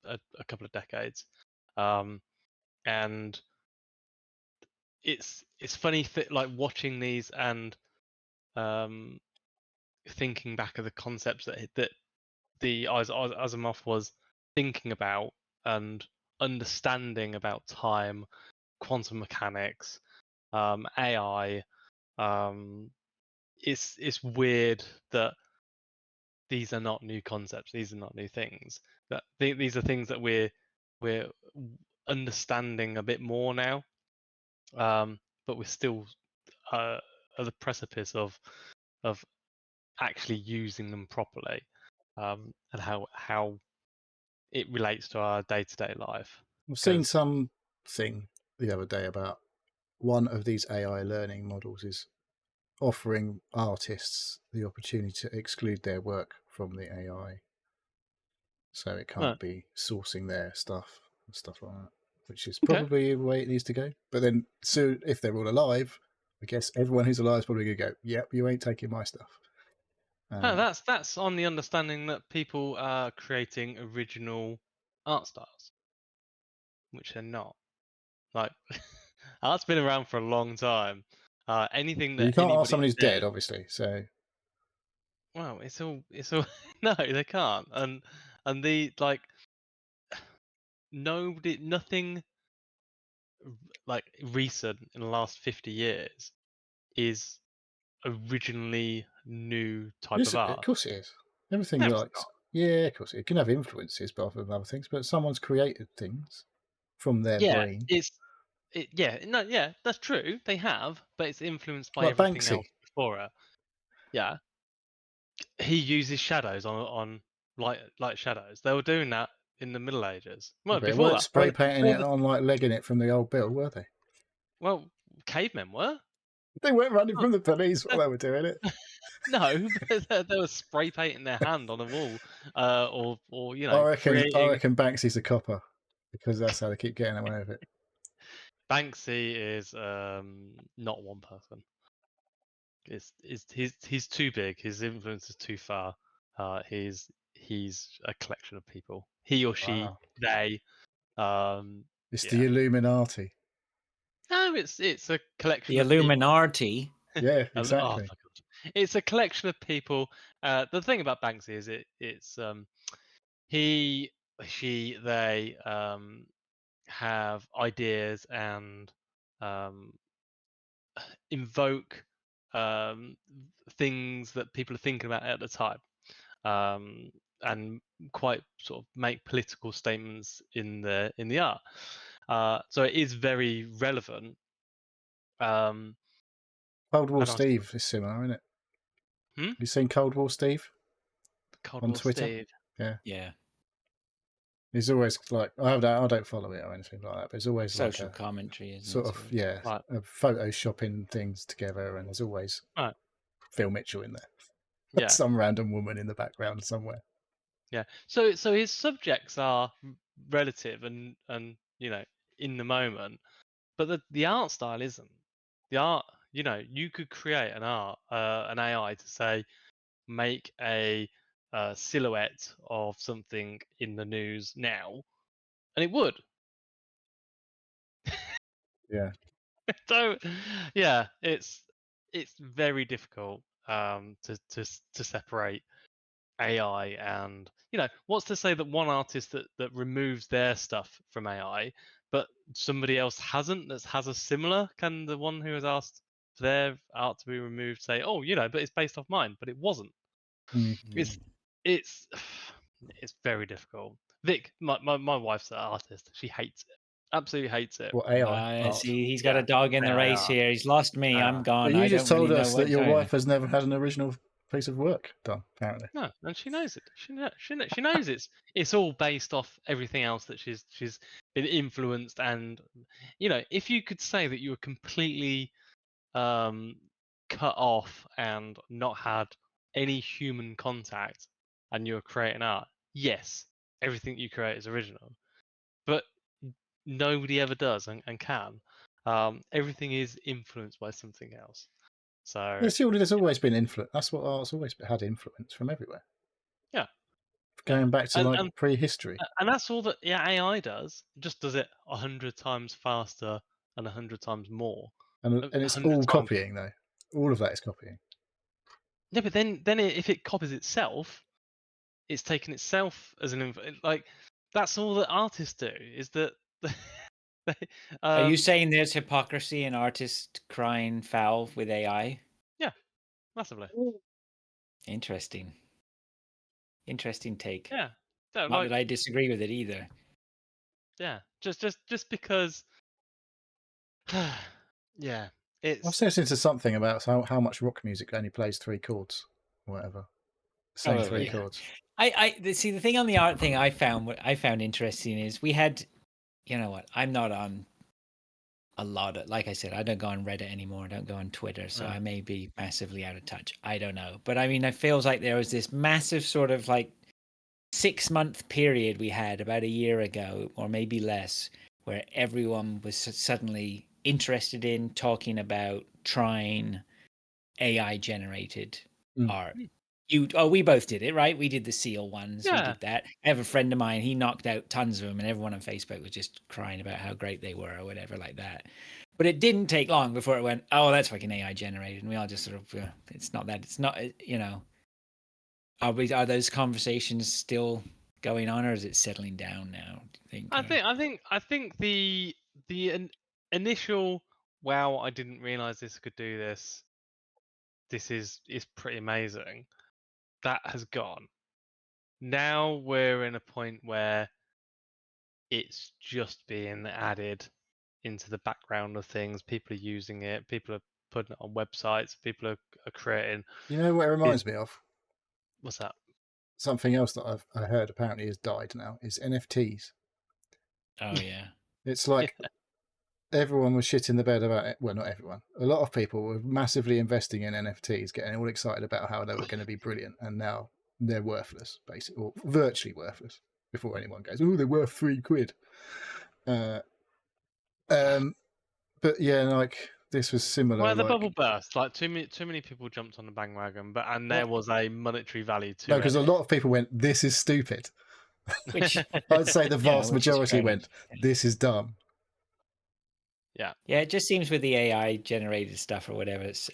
a couple of decades. And it's funny like watching these and thinking back of the concepts that the Asimov was thinking about and understanding about time, quantum mechanics, AI. It's weird that these are not new concepts. These are not new things. That these are things that we're understanding a bit more now. But we're still at the precipice of actually using them properly, and how it relates to our day-to-day life. I've seen 'Cause- something the other day about one of these AI learning models is offering artists the opportunity to exclude their work from the AI, so it can't Right. be sourcing their stuff and stuff like that, which is Okay. probably the way it needs to go. But then soon, if they're all alive, I guess everyone who's alive is probably going to go, yep, you ain't taking my stuff. That's on the understanding that people are creating original art styles, which they're not. Like art's been around for a long time. Anything that you can't ask anybody's someone who's done- dead, obviously. So Well, it's all no, they can't. And the like nothing like recent in the last 50 years is originally new type yes, of of art. course it is. Everything No, you it's like, not. yeah, of course it can have influences, but of other things. But someone's created things from their Yeah, brain, that's true. They have, but it's influenced by like everything Banksy. else before it. Yeah, he uses shadows on light shadows. They were doing that in the Middle Ages. Well, They before weren't that, spray painting before it on like legging it from the old bill, were they? well, cavemen were. They weren't running Oh, from the police while they were doing it. No, but they were spray painting their hand on a wall, or I creating. reckon Banksy's a copper because that's how they keep getting away with it. Banksy is not one person. He's too big. His influence is too far. He's a collection of people. He or she, Wow. they. It's Yeah. the Illuminati. No, it's a collection The of people. Illuminati. Yeah, Oh exactly. my god! It's a collection of people. The thing about Banksy is it's he, she, they have ideas and invoke things that people are thinking about at the time, and quite sort of make political statements in the art. So it is very relevant. Cold War How do I say- Steve is similar, isn't it? Hmm? You seen Cold War Steve Cold on War Twitter? Steve. Yeah. He's always like, I don't follow it or anything like that, but it's always Social like a commentary, isn't sort it? of, yeah, Right. photoshopping things together, and there's always Right. Phil Mitchell in there. Yeah. Some random woman in the background somewhere. Yeah. So his subjects are relative and in the moment, but the art style isn't. The art, you could create an AI to say make a silhouette of something in the news now, and it would. Yeah. So yeah, it's very difficult to separate AI and what's to say that one artist that removes their stuff from AI, but somebody else hasn't that has a similar. Can the one who has asked for their art to be removed say, oh, but it's based off mine, but it wasn't? Mm. It's it's very difficult. Vic, my wife's an artist. She hates it. Absolutely hates it. What AI? art? See, he's got Yeah. a dog in the AI race art. here. He's lost me. I'm But gone. you I just don't told really us know that what your to- wife has never had an original piece of work done, apparently. No, and she knows it. She knows it's all based off everything else that she's been influenced, and if you could say that you were completely cut off and not had any human contact, and you're creating art, yes, everything you create is original, but nobody ever does and can. Everything is influenced by something else. So There's always been influence. That's what art's always had influence from everywhere. yeah, Going back to and prehistory. and that's all that AI does. Just does it 100 times faster and 100 times more. And it's all copying, though. All of that is copying. Yeah, but then if it copies itself, it's taken itself as like that's all that artists do. Is that Are you saying there's hypocrisy in artists crying foul with AI? Yeah, massively. Interesting take. Yeah, no, Not that I disagree with it either. Yeah, just because. Yeah, I've seen into something about how much rock music only plays 3 chords, or whatever. Same 3 chords. See, the thing on the art thing I found interesting is we had, you know what? I'm not on a lot of, like I said, I don't go on Reddit anymore. I don't go on Twitter, so I may be massively out of touch. I don't know, but I mean, it feels like there was this massive sort of like 6-month period we had about a year ago, or maybe less, where everyone was suddenly interested in talking about trying AI generated art. We both did it, right? We did the seal ones. Yeah. We did that. I have a friend of mine, he knocked out tons of them, and everyone on Facebook was just crying about how great they were or whatever like that. But it didn't take long before it went, oh, that's fucking AI generated. And we all just sort of, it's not, are those conversations still going on, or is it settling down now? Do you think? I think the initial, wow, I didn't realize this could do this. This is pretty amazing. That has gone. Now we're in a point where it's just being added into the background of things. People are using it. People are putting it on websites. People are creating. You know what it reminds me of? What's that? Something else that I heard apparently has died now is NFTs. Oh yeah. It's like everyone was shitting the bed about it. Well, not everyone. A lot of people were massively investing in NFTs, getting all excited about how they were going to be brilliant, and now they're worthless, basically, or virtually worthless. Before anyone goes, oh, they're worth £3. But yeah, like this was similar. Well, the bubble burst. Like too many people jumped on the bandwagon, and there was a monetary value to it. No, because a lot of people went, "This is stupid." Which I'd say the vast majority went, "This is dumb." Yeah. Yeah, it just seems with the AI generated stuff or whatever, it's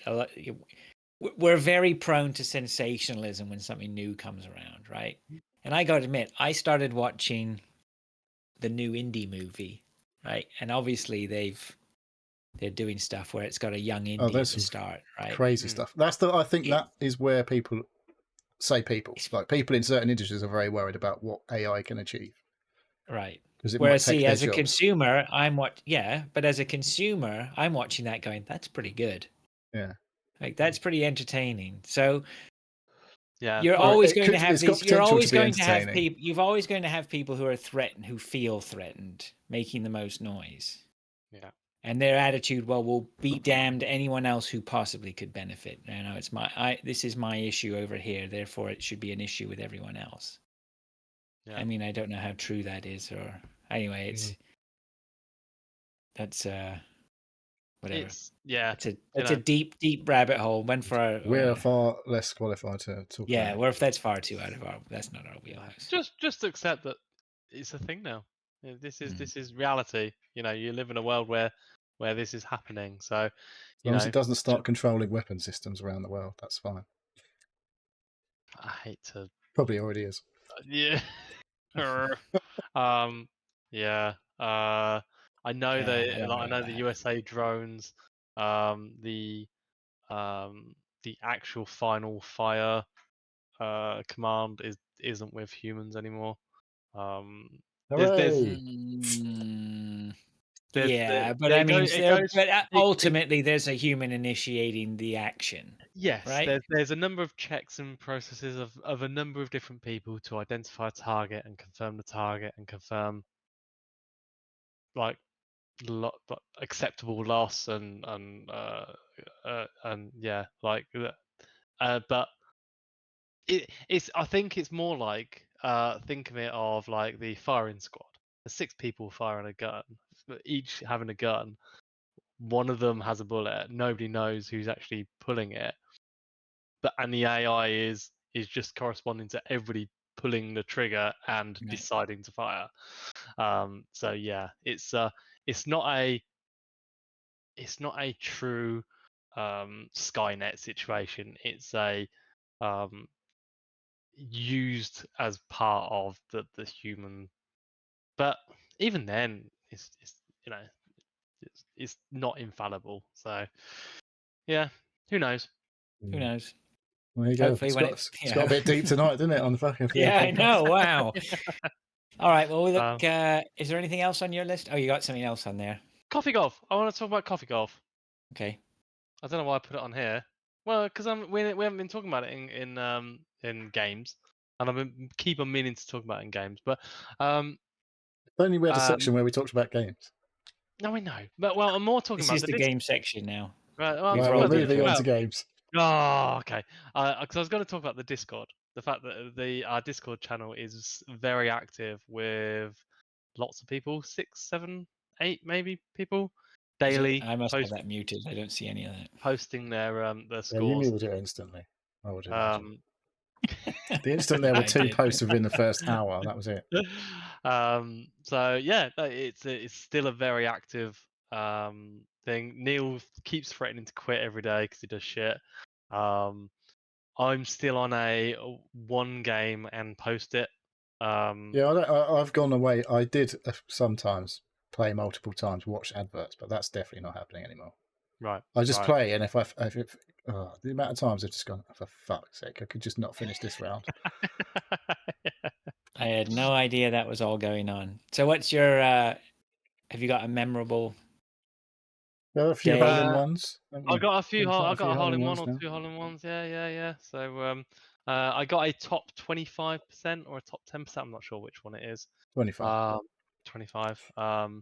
we're very prone to sensationalism when something new comes around, right? And I got to admit, I started watching the new indie movie, right? And obviously they're doing stuff where it's got a young indie at the start, right? Crazy stuff. I think that is where people like people in certain industries are very worried about what AI can achieve. Right. Whereas, see, as a consumer, but as a consumer, I'm watching that going, that's pretty good. Yeah. Like that's pretty entertaining. So yeah, you're always going to have these. You're always going to have people. You've always going to have people who are threatened, who feel threatened, making the most noise. Yeah. And their attitude, well, will be damned anyone else who possibly could benefit. You know, it's this is my issue over here, therefore it should be an issue with everyone else. Yeah. I mean, I don't know how true that is, or anyway, that's whatever. It's a deep rabbit hole. We're far less qualified to talk. Yeah, well, if that's far too out of that's not our wheelhouse. Just accept that it's a thing now. This is reality. You know, you live in a world where this is happening. So as long as it doesn't start controlling weapon systems around the world, that's fine. I hate to. Probably already is. Yeah. Yeah. I know I know the USA drones. The actual final fire command isn't with humans anymore. But ultimately, there's a human initiating the action. Yes, right? there's a number of checks and processes of a number of different people to identify a target and confirm the target and confirm like acceptable loss and yeah, like but it's I think it's more like think of it of like the firing squad. There's 6 people firing a gun, each having a gun. One of them has a bullet. Nobody knows who's actually pulling it, and the AI is just corresponding to everybody pulling the trigger and Right. deciding to fire. So yeah, it's not a true Skynet situation. It's a used as part of the human, but even then, it's you know it's not infallible. So yeah, who knows? Who knows? There you go. Hopefully, when it's It's got a bit deep tonight, didn't it, on the fucking Fear Yeah, I podcast? know. Wow. All right. Well, look. Um, Is there anything else on your list? Oh, you got something else on there. Coffee golf. I want to talk about coffee golf. Okay. I don't know why I put it on here. Well, because we haven't been talking about it in games, and I've been keep on meaning to talk about it in games. But Only we had a section where we talked about games. no, I know. But well, I'm more talking This about is the game section now. Right, well, You've Right, rolled we're into moving it. on to games. Oh, okay. Because I was going to talk about the Discord. The fact that our Discord channel is very active with lots of people, 6, 7, 8 maybe people Is it? daily I must have that muted. I don't see any of that. posting their Yeah, you scores. muted it instantly. I would imagine. Um, The instant there were I 2 did. posts within the first hour, that was it. So yeah, no, it's still a very active thing. Neil keeps threatening to quit every day because he does shit. I'm still on a 1 game and post it. Yeah, I've gone away. I did sometimes play multiple times, watch adverts, but that's definitely not happening anymore. Right. I just right. play, and if the amount of times I've just gone, for fuck's sake, I could just not finish this round. I had no idea that was all going on. So, what's your? Have you got a memorable? There are a few Day. hole-in-ones. I got a few. Quite I a few got a hole in one hole-in-ones or now. 2 hole in ones. Yeah. So I got a top 25% or a top 10%. I'm not sure which one it is. 25. 25. That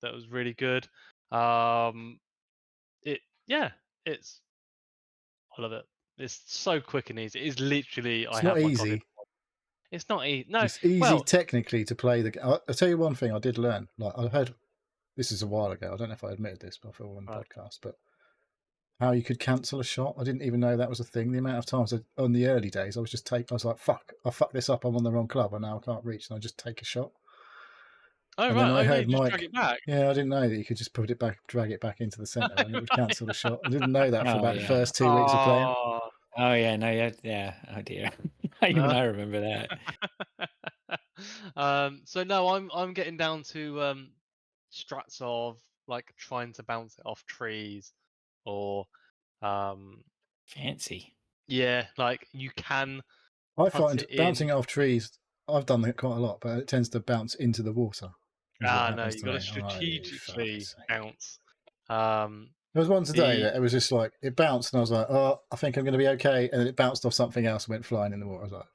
was really good. It's I love it. It's so quick and easy. It's literally It's not easy. It's not easy. No, It's easy well, technically to play the. I'll tell you one thing I did learn. Like I heard, this is a while ago. I don't know if I admitted this before on the podcast, but how you could cancel a shot. I didn't even know that was a thing. The amount of times on the early days, I was like, fuck, I fucked this up. I'm on the wrong club, and now I can't reach, and I just take a shot. oh And right, then I heard just Mike. drag it back. Yeah, I didn't know that you could just drag it back into the centre, and it would cancel the shot. I didn't know that for about the first 2 weeks of playing. Oh yeah, no, yeah. Oh dear, even I remember that. So no, I'm getting down to strats of like trying to bounce it off trees, or Fancy. yeah, like you can. I find bouncing it off trees. I've done that quite a lot, but it tends to bounce into the water. No, you got to strategically bounce. There was one today that it was just like it bounced, and I was like, "Oh, I think I'm going to be okay," and then it bounced off something else and went flying in the water. I was like,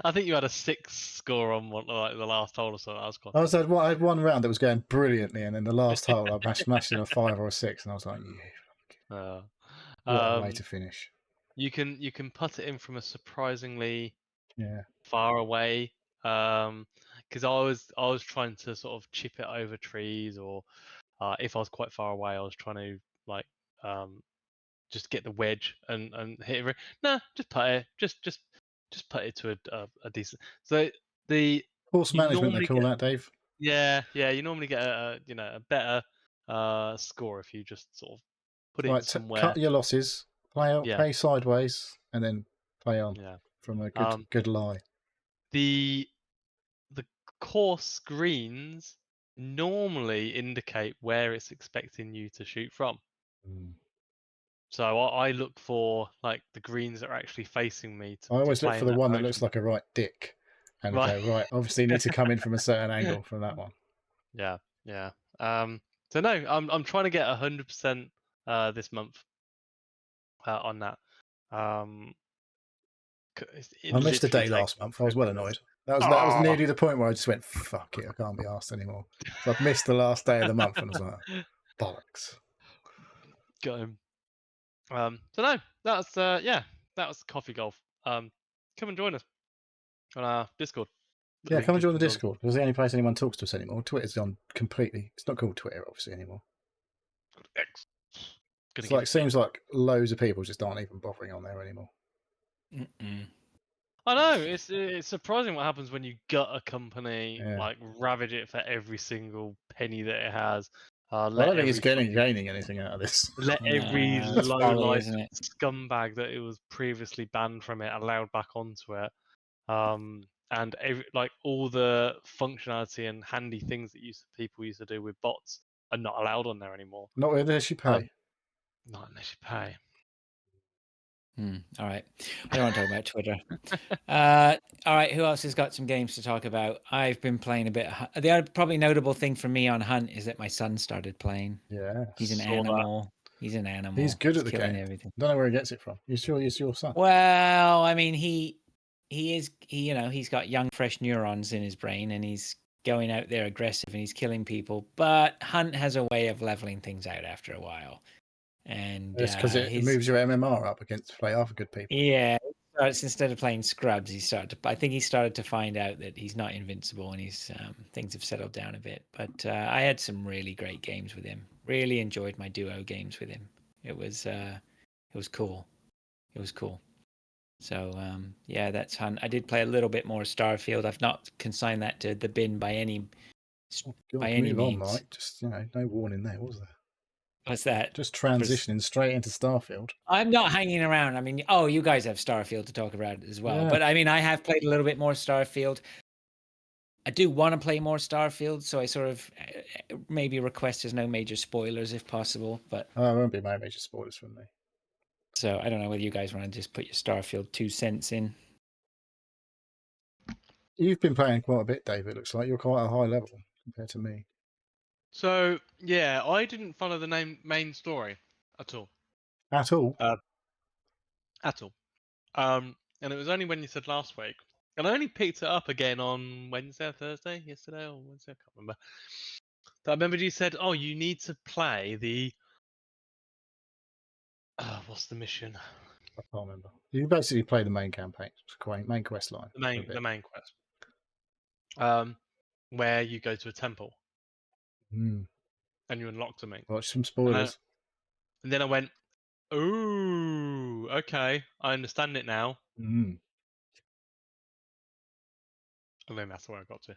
I think you had a 6 score on one, like the last hole or so. I had one round that was going brilliantly, and then the last hole I smashed in a 5 or a 6, and I was like, "Yeah, what a way to finish!" You can putt it in from a surprisingly far away. Because I was trying to sort of chip it over trees, or if I was quite far away, I was trying to like just get the wedge and hit it. No, just putt it. Just put it to a decent. So the course management they call that, Dave. Yeah. You normally get a better score if you just sort of put it somewhere. Cut your losses, play sideways, and then play on from a good lie. The course greens normally indicate where it's expecting you to shoot from. So I look for like the greens that are actually facing me. I always look for the one that looks like a right dick, and go right. Obviously, need to come in from a certain angle from that one. Yeah. So no, I'm trying to get 100% this month on that. I missed a day last month. I was well annoyed. That was nearly the point where I just went, fuck it, I can't be asked anymore. So I've missed the last day of the month and I was like, bollocks. Got him. So no, that's that was Coffee Golf. Come and join us on our Discord. Yeah, come and join the Discord. It's the only place anyone talks to us anymore. Twitter's gone completely. It's not called Twitter, obviously, anymore. X. It's like seems like loads of people just aren't even bothering on there anymore. Mm-mm. I know it's surprising what happens when you gut a company, Yeah. like ravage it for every single penny that it has. I don't think it's gaining anything out of this. Let every That's low folly, life isn't it? scumbag that it was previously banned from it allowed back onto it. And all the functionality and handy things that people used to do with bots are not allowed on there anymore. Not unless you pay. Not unless you pay. All right. I don't want to talk about Twitter. All right. Who else has got some games to talk about? I've been playing a bit. The other probably notable thing for me on Hunt is that my son started playing. Yeah. He's an animal. He's an animal. He's good at the killing game. everything. Don't know where he gets it from. You sure it's your son? Well, I mean, he's got young, fresh neurons in his brain, and he's going out there aggressive and he's killing people. But Hunt has a way of leveling things out after a while. And It's because it moves your MMR up against to play other good people. Yeah, instead of playing scrubs, I think he started to find out that he's not invincible, and he's things have settled down a bit. But I had some really great games with him. Really enjoyed my duo games with him. It was cool. It was cool. So yeah, that's Hunt. I did play a little bit more Starfield. I've not consigned that to the bin by any Move on, means. Mike. Just no warning there, was there? What's that? Just transitioning straight into Starfield. I'm not hanging around. I mean, you guys have Starfield to talk about as well. Yeah. But I mean, I have played a little bit more Starfield. I do want to play more Starfield, so I sort of maybe request there's no major spoilers if possible. But there won't be no major spoilers from me. So I don't know whether you guys want to just put your Starfield 2 cents in. You've been playing quite a bit, David. It looks like you're quite a high level compared to me. So yeah, I didn't follow the main story at all. At all? At all. And it was only when you said last week, and I only picked it up again on Wednesday or Thursday, yesterday or Wednesday, I can't remember. But I remember you said, "Oh, you need to play the what's the mission?" I can't remember. You basically play the main campaign, main quest line. The main quest. Where you go to a temple. And you unlock something. Watch some spoilers. And then I went, ooh, okay, I understand it now. Mm. And then that's where I got to.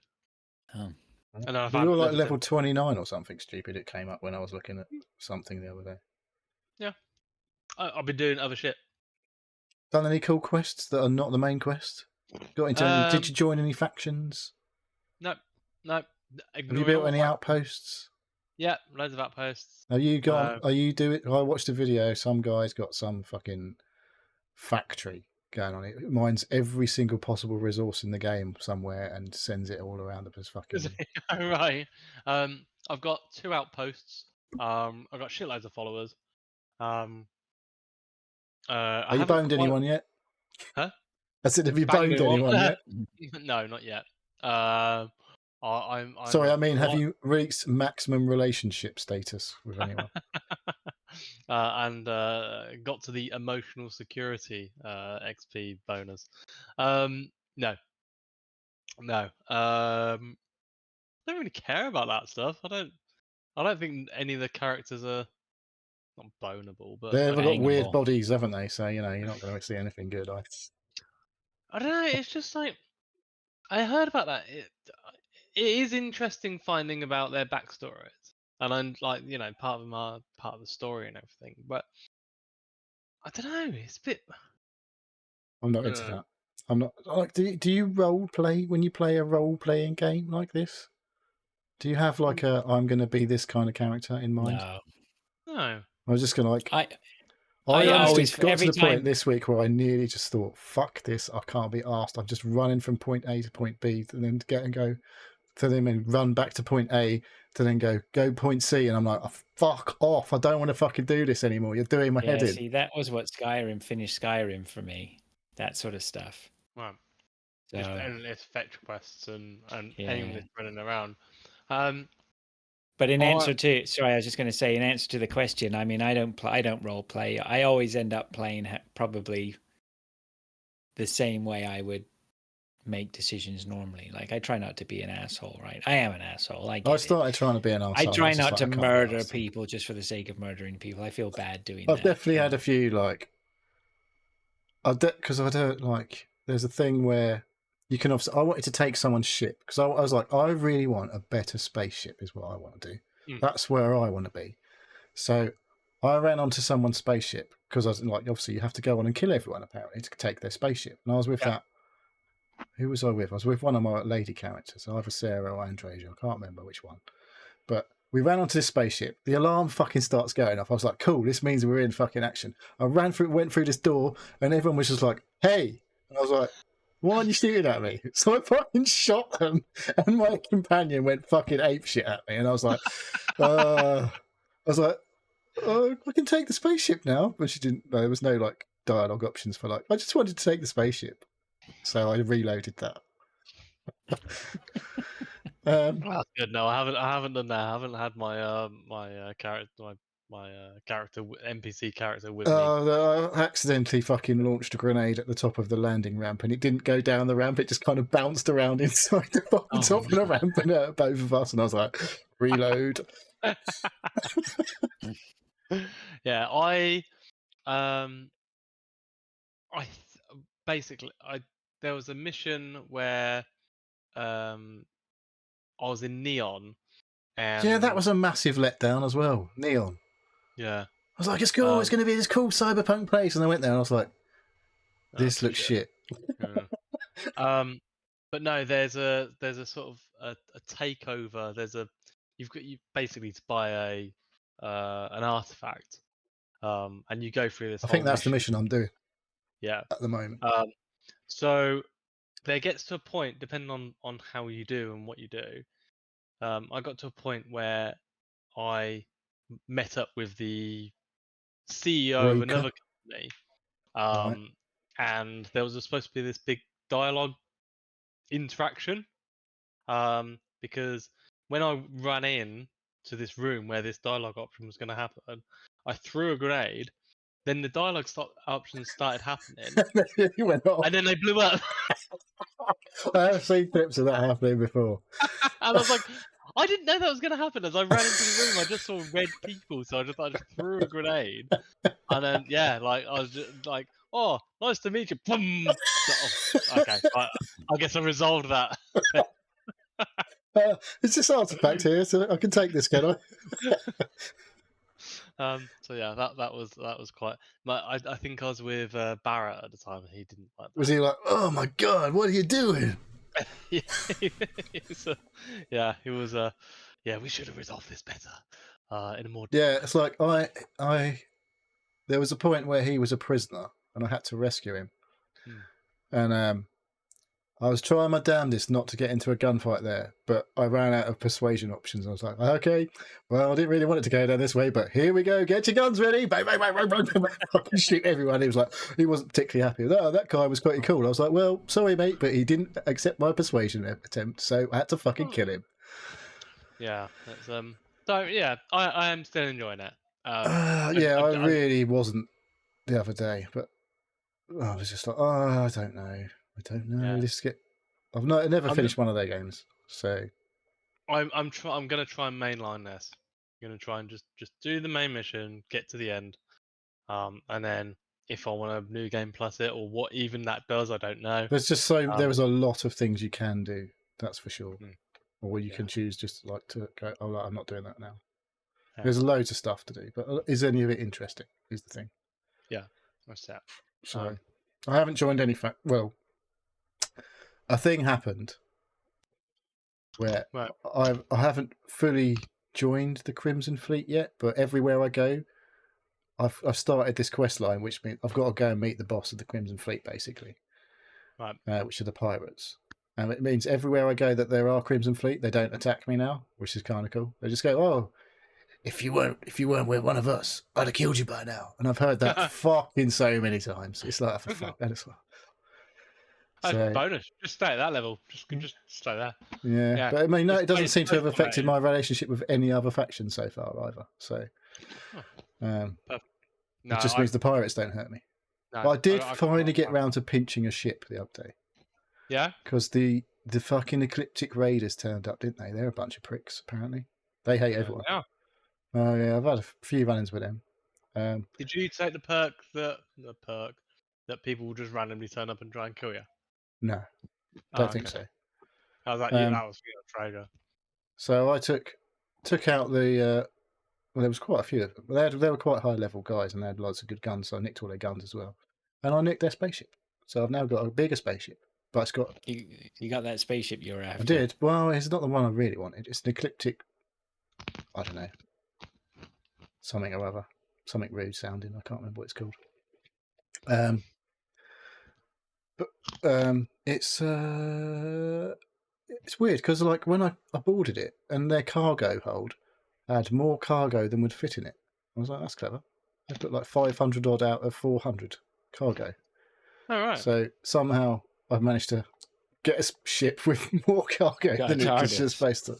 Oh. And then you were like level 29 or something stupid. It came up when I was looking at something the other day. Yeah. I've been doing other shit. Done any cool quests that are not the main quest? Got into any, did you join any factions? No. Have you built any outposts? Yeah, loads of outposts. Are you I watched a video, some guy's got some fucking factory going on. It mines every single possible resource in the game somewhere and sends it all around the fucking... Right. I've got 2 outposts. I've got shitloads of followers. Are you boned anyone yet? Huh? I said, have you boned anyone yet? No, not yet. Sorry, I mean, have you reached maximum relationship status with anyone? And got to the emotional security XP bonus. No. I don't really care about that stuff. I don't think any of the characters are not bonable, but they've got weird bodies, haven't they? So you're not going to see anything good. I don't know. It's just like I heard about that. It is interesting finding about their backstories, and I'm like, part of the story and everything. But I don't know. It's a bit. I'm not into that. I'm not like. Do you role play when you play a role playing game like this? Do you have like I'm going to be this kind of character in mind? No. I was just going to I always got to the point this week where I nearly just thought, fuck this, I can't be asked. I'm just running from point A to point B and then go to them and run back to point A to then go point C, and I'm like, oh, fuck off! I don't want to fucking do this anymore. You're doing my head in. See, that was what finished Skyrim for me. That sort of stuff. Right. So, Just endless fetch quests and Yeah. aimless running around. but in I- answer to, sorry, I was just going to say, in answer to the question, I mean, I don't role play. I always end up playing probably the same way I would make decisions normally. Like, I try not to be an asshole, right? I am an asshole. I get I it. started trying to be an arsehole. I try was just not to like, I can't be murder arsed. people just for the sake of murdering people. I feel bad doing I've that. definitely had a few like, because I don't like. There's a thing where you can obviously. I wanted to take someone's ship because I was like, I really want a better spaceship. Is what I want to do. That's where I want to be. So I ran onto someone's spaceship because I was like, obviously you have to go on and kill everyone apparently to take their spaceship. And I was with that. Who was I with? I was with one of my lady characters, either Sarah or Andresia. I can't remember which one. But we ran onto this spaceship. The alarm fucking starts going off. I was like, cool, this means we're in fucking action. I went through this door, and everyone was just like, hey. And I was like, why aren't you shooting at me? So I fucking shot them, and my companion went fucking apeshit at me. And I was like, I can take the spaceship now. But she didn't. There was no like dialogue options for like, I just wanted to take the spaceship. So I reloaded that. That's good. No, I haven't done that. I haven't had my character NPC character with me. I accidentally fucking launched a grenade at the top of the landing ramp, and it didn't go down the ramp. It just kind of bounced around inside the top of the ramp and hurt both of us. And I was like, reload. Yeah, there was a mission where I was in Neon, and Yeah, that was a massive letdown as well. Neon. Yeah, I was like, it's cool. It's going to be this cool cyberpunk place, and I went there and I was like, this looks shit. Yeah. But no, there's a sort of a takeover. You basically to buy an artifact, and you go through this. I think that's the mission I'm doing. Yeah, at the moment. So there gets to a point, depending on how you do and what you do. I got to a point where I met up with the CEO of another company, Right. and there was supposed to be this big dialogue interaction, because when I ran in to this room where this dialogue option was going to happen, I threw a grenade. Then the dialogue options started happening, It went off. and then they blew up. I have seen clips of that happening before. And I was like, I didn't know that was going to happen. As I ran into the room, I just saw red people, so I just threw a grenade, and then I was just like, "Oh, nice to meet you." Boom. Okay, I guess I resolved that. It's this artifact here, so I can take this, can I? So yeah, that was quite. I think I was with Barrett at the time, and he didn't like that. Was he like, "Oh my god, what are you doing?" He was. Yeah, we should have resolved this better. In a more. Yeah, it's like I. There was a point where he was a prisoner, and I had to rescue him, and I was trying my damnedest not to get into a gunfight there, but I ran out of persuasion options. I was like, okay, well, I didn't really want it to go down this way, but here we go. Get your guns ready. Bang, bang, bang, bang, bang, bang, bang. I can shoot everyone. He was like, he wasn't particularly happy. Oh, that guy was quite cool. I was like, well, sorry, mate, but he didn't accept my persuasion attempt, so I had to fucking kill him. Yeah, that's So yeah, I am still enjoying it. I really wasn't the other day, but I was just like, I don't know. Yeah. I've never finished one of their games, so I'm gonna try and mainline this. I'm gonna try and just do the main mission, get to the end, and then if I want a new game plus it or what even that does, I don't know. There's just there was a lot of things you can do. That's for sure. Or you can choose just like to go. Oh, I'm not doing that now. Yeah. There's loads of stuff to do, but is any of it interesting? Is the thing. Yeah, that's that. So I haven't joined any. Well, a thing happened where I haven't fully joined the Crimson Fleet yet, but everywhere I go, I've started this quest line, which means I've got to go and meet the boss of the Crimson Fleet, basically, right? Which are the pirates. And it means everywhere I go that there are Crimson Fleet, they don't attack me now, which is kind of cool. They just go, "Oh, if you weren't with one of us, I'd have killed you by now." And I've heard that fucking so many times. It's like, for fuck, that is like. That's bonus. Just stay at that level. Just stay there. Yeah, but I mean, no, Just it doesn't play- seem to play have affected formatted. my relationship with any other faction so far either. So, No, it just means the pirates don't hurt me. no, But I did I finally can't- get round to pinching a ship the other day Yeah. because the fucking Ecliptic Raiders turned up, didn't they? They're a bunch of pricks, apparently. They hate everyone. Yeah. Oh yeah, I've had a few run-ins with them. Did you take the perk that people will just randomly turn up and try and kill you? No, don't think so. I was like, Um, yeah, that was trader. So I took out the. Well, there was quite a few of them. They were quite high-level guys, and they had lots of good guns. So I nicked all their guns as well, and I nicked their spaceship. So I've now got a bigger spaceship, but it's got. You got that spaceship you're after. I did. Well, it's not the one I really wanted. It's an Ecliptic. I don't know. Something or other. Something rude sounding. I can't remember what it's called. It's weird because like when I boarded it and their cargo hold had more cargo than would fit in it. I was like, that's clever. They've got like 500 odd out of 400 cargo. All right. So somehow I've managed to get a ship with more cargo Got than a it's just target.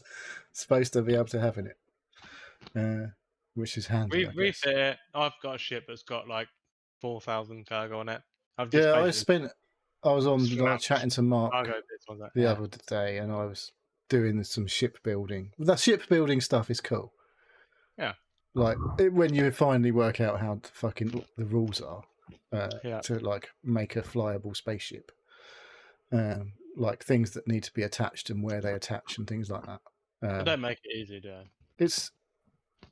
supposed to be able to have in it, which is handy. I guess. Refit it. I've got a ship that's got like 4,000 cargo on it. I was on Strap like, chatting to Mark cargo bits on that. the other day, and I was doing some shipbuilding. The shipbuilding stuff is cool. Yeah. Like when you finally work out how fucking the rules are Yeah. to like make a flyable spaceship, like things that need to be attached and where they attach and things like that. They don't make it easy, do they? It's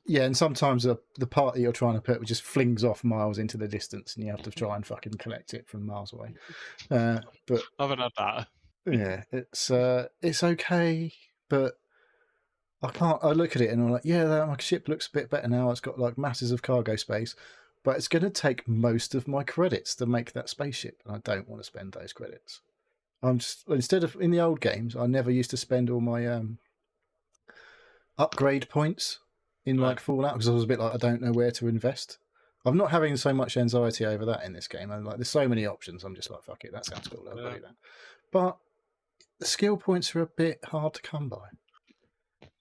and sometimes the party you're trying to put just flings off miles into the distance, and you have to try and fucking collect it from miles away. But I haven't had that. yeah, it's okay, but I can't. I look at it and I'm like, yeah, my ship looks a bit better now. It's got like masses of cargo space, but it's going to take most of my credits to make that spaceship, and I don't want to spend those credits. I'm just instead of in the old games, I never used to spend all my upgrade points in like Fallout because I was a bit like I don't know where to invest. I'm not having so much anxiety over that in this game. I'm like, there's so many options. I'm just like, fuck it, that sounds cool. I'll do that. But the skill points are a bit hard to come by.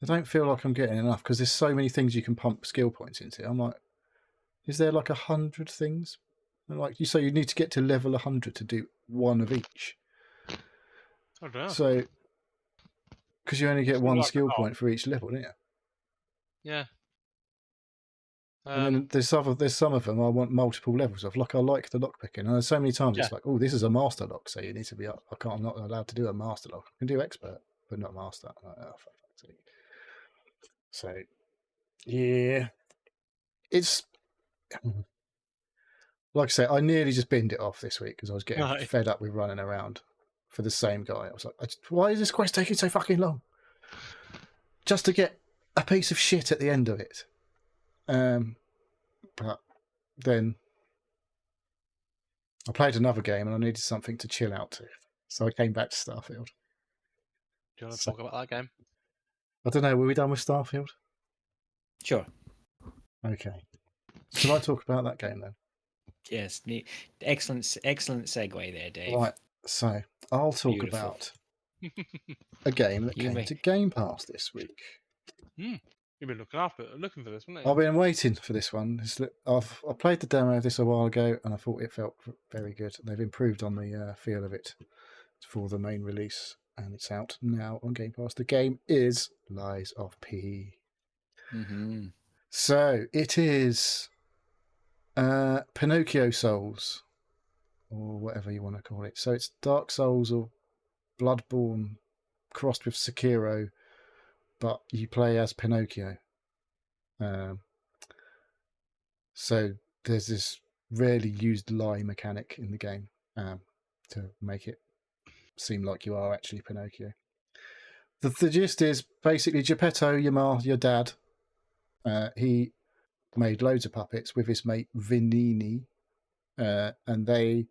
I don't feel like I'm getting enough because there's so many things you can pump skill points into. I'm like, is there like 100 things? And like you say, you need to get to level 100 to do one of each. I don't know. So, because you only get one like skill that. point for each level, don't you? Yeah. And then there's some of them I want multiple levels of. Like I like the lockpicking, and there's so many times it's like, oh, this is a master lock, so you need to be up. I'm not allowed to do a master lock. I can do expert, but not master. I'm like, oh, for fuck's sake. So, yeah, it's like I say, I nearly just binned it off this week because I was getting Right. fed up with running around for the same guy. I was like, why is this quest taking so fucking long? Just to get a piece of shit at the end of it. But then I played another game and I needed something to chill out to. So I came back to Starfield. Do you want to talk about that game? I don't know, were we done with Starfield? Sure. Okay. Shall I talk about that game then? Yes. Excellent segue there, Dave. Right. So I'll talk Beautiful. about a game that came to Game Pass this week. You've been looking for this, haven't you? I've been waiting for this one. I played the demo of this a while ago, and I thought it felt very good. They've improved on the feel of it for the main release, and it's out now on Game Pass. The game is Lies of P. Mm-hmm. So it is Pinocchio Souls, or whatever you want to call it. So it's Dark Souls or Bloodborne crossed with Sekiro, but you play as Pinocchio. So there's this rarely used lie mechanic in the game to make it seem like you are actually Pinocchio. The gist is basically Geppetto, your dad, he made loads of puppets with his mate Vinini, and the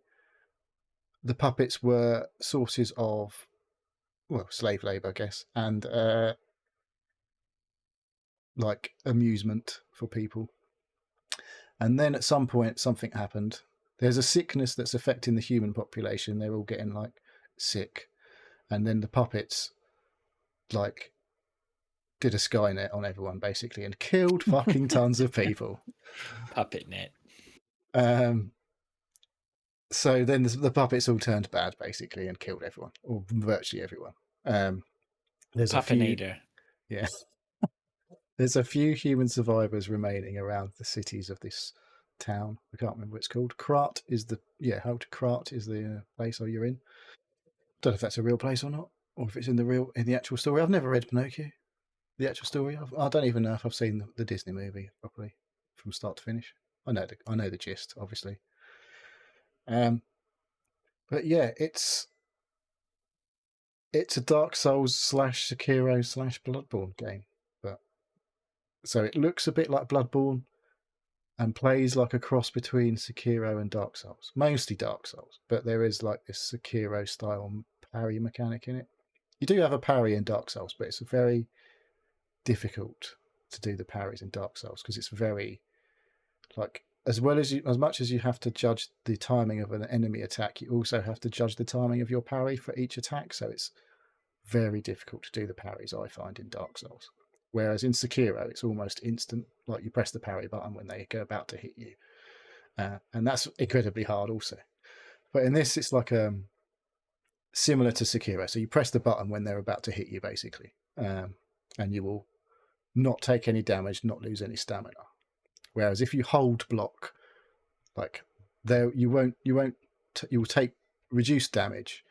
puppets were sources of slave labor, I guess, and like amusement for people. And then at some point, something happened. There's a sickness that's affecting the human population. They're all getting like sick, and then the puppets like did a Skynet on everyone basically and killed fucking tons of people. Puppet net. So then the puppets all turned bad basically and killed everyone, or virtually everyone. There's Puppinator. Yeah. There's a few human survivors remaining around the cities of this town. I can't remember what it's called. Krat is the Krat is the place you're in. Don't know if that's a real place or not, or if it's in the actual story. I've never read Pinocchio, the actual story. I don't even know if I've seen the Disney movie properly from start to finish. I know the gist, obviously. But yeah, it's a Dark Souls / Sekiro / Bloodborne game. So it looks a bit like Bloodborne and plays like a cross between Sekiro and Dark Souls. Mostly Dark Souls, but there is like this Sekiro style parry mechanic in it. You do have a parry in Dark Souls, but it's very difficult to do the parries in Dark Souls because it's very like as much as you have to judge the timing of an enemy attack, you also have to judge the timing of your parry for each attack. So it's very difficult to do the parries, I find, in Dark Souls. Whereas in Sekiro, it's almost instant. Like you press the parry button when they go about to hit you. And that's incredibly hard also. But in this, it's like similar to Sekiro. So you press the button when they're about to hit you, basically. And you will not take any damage, not lose any stamina. Whereas if you hold block, like there, you will take reduced damage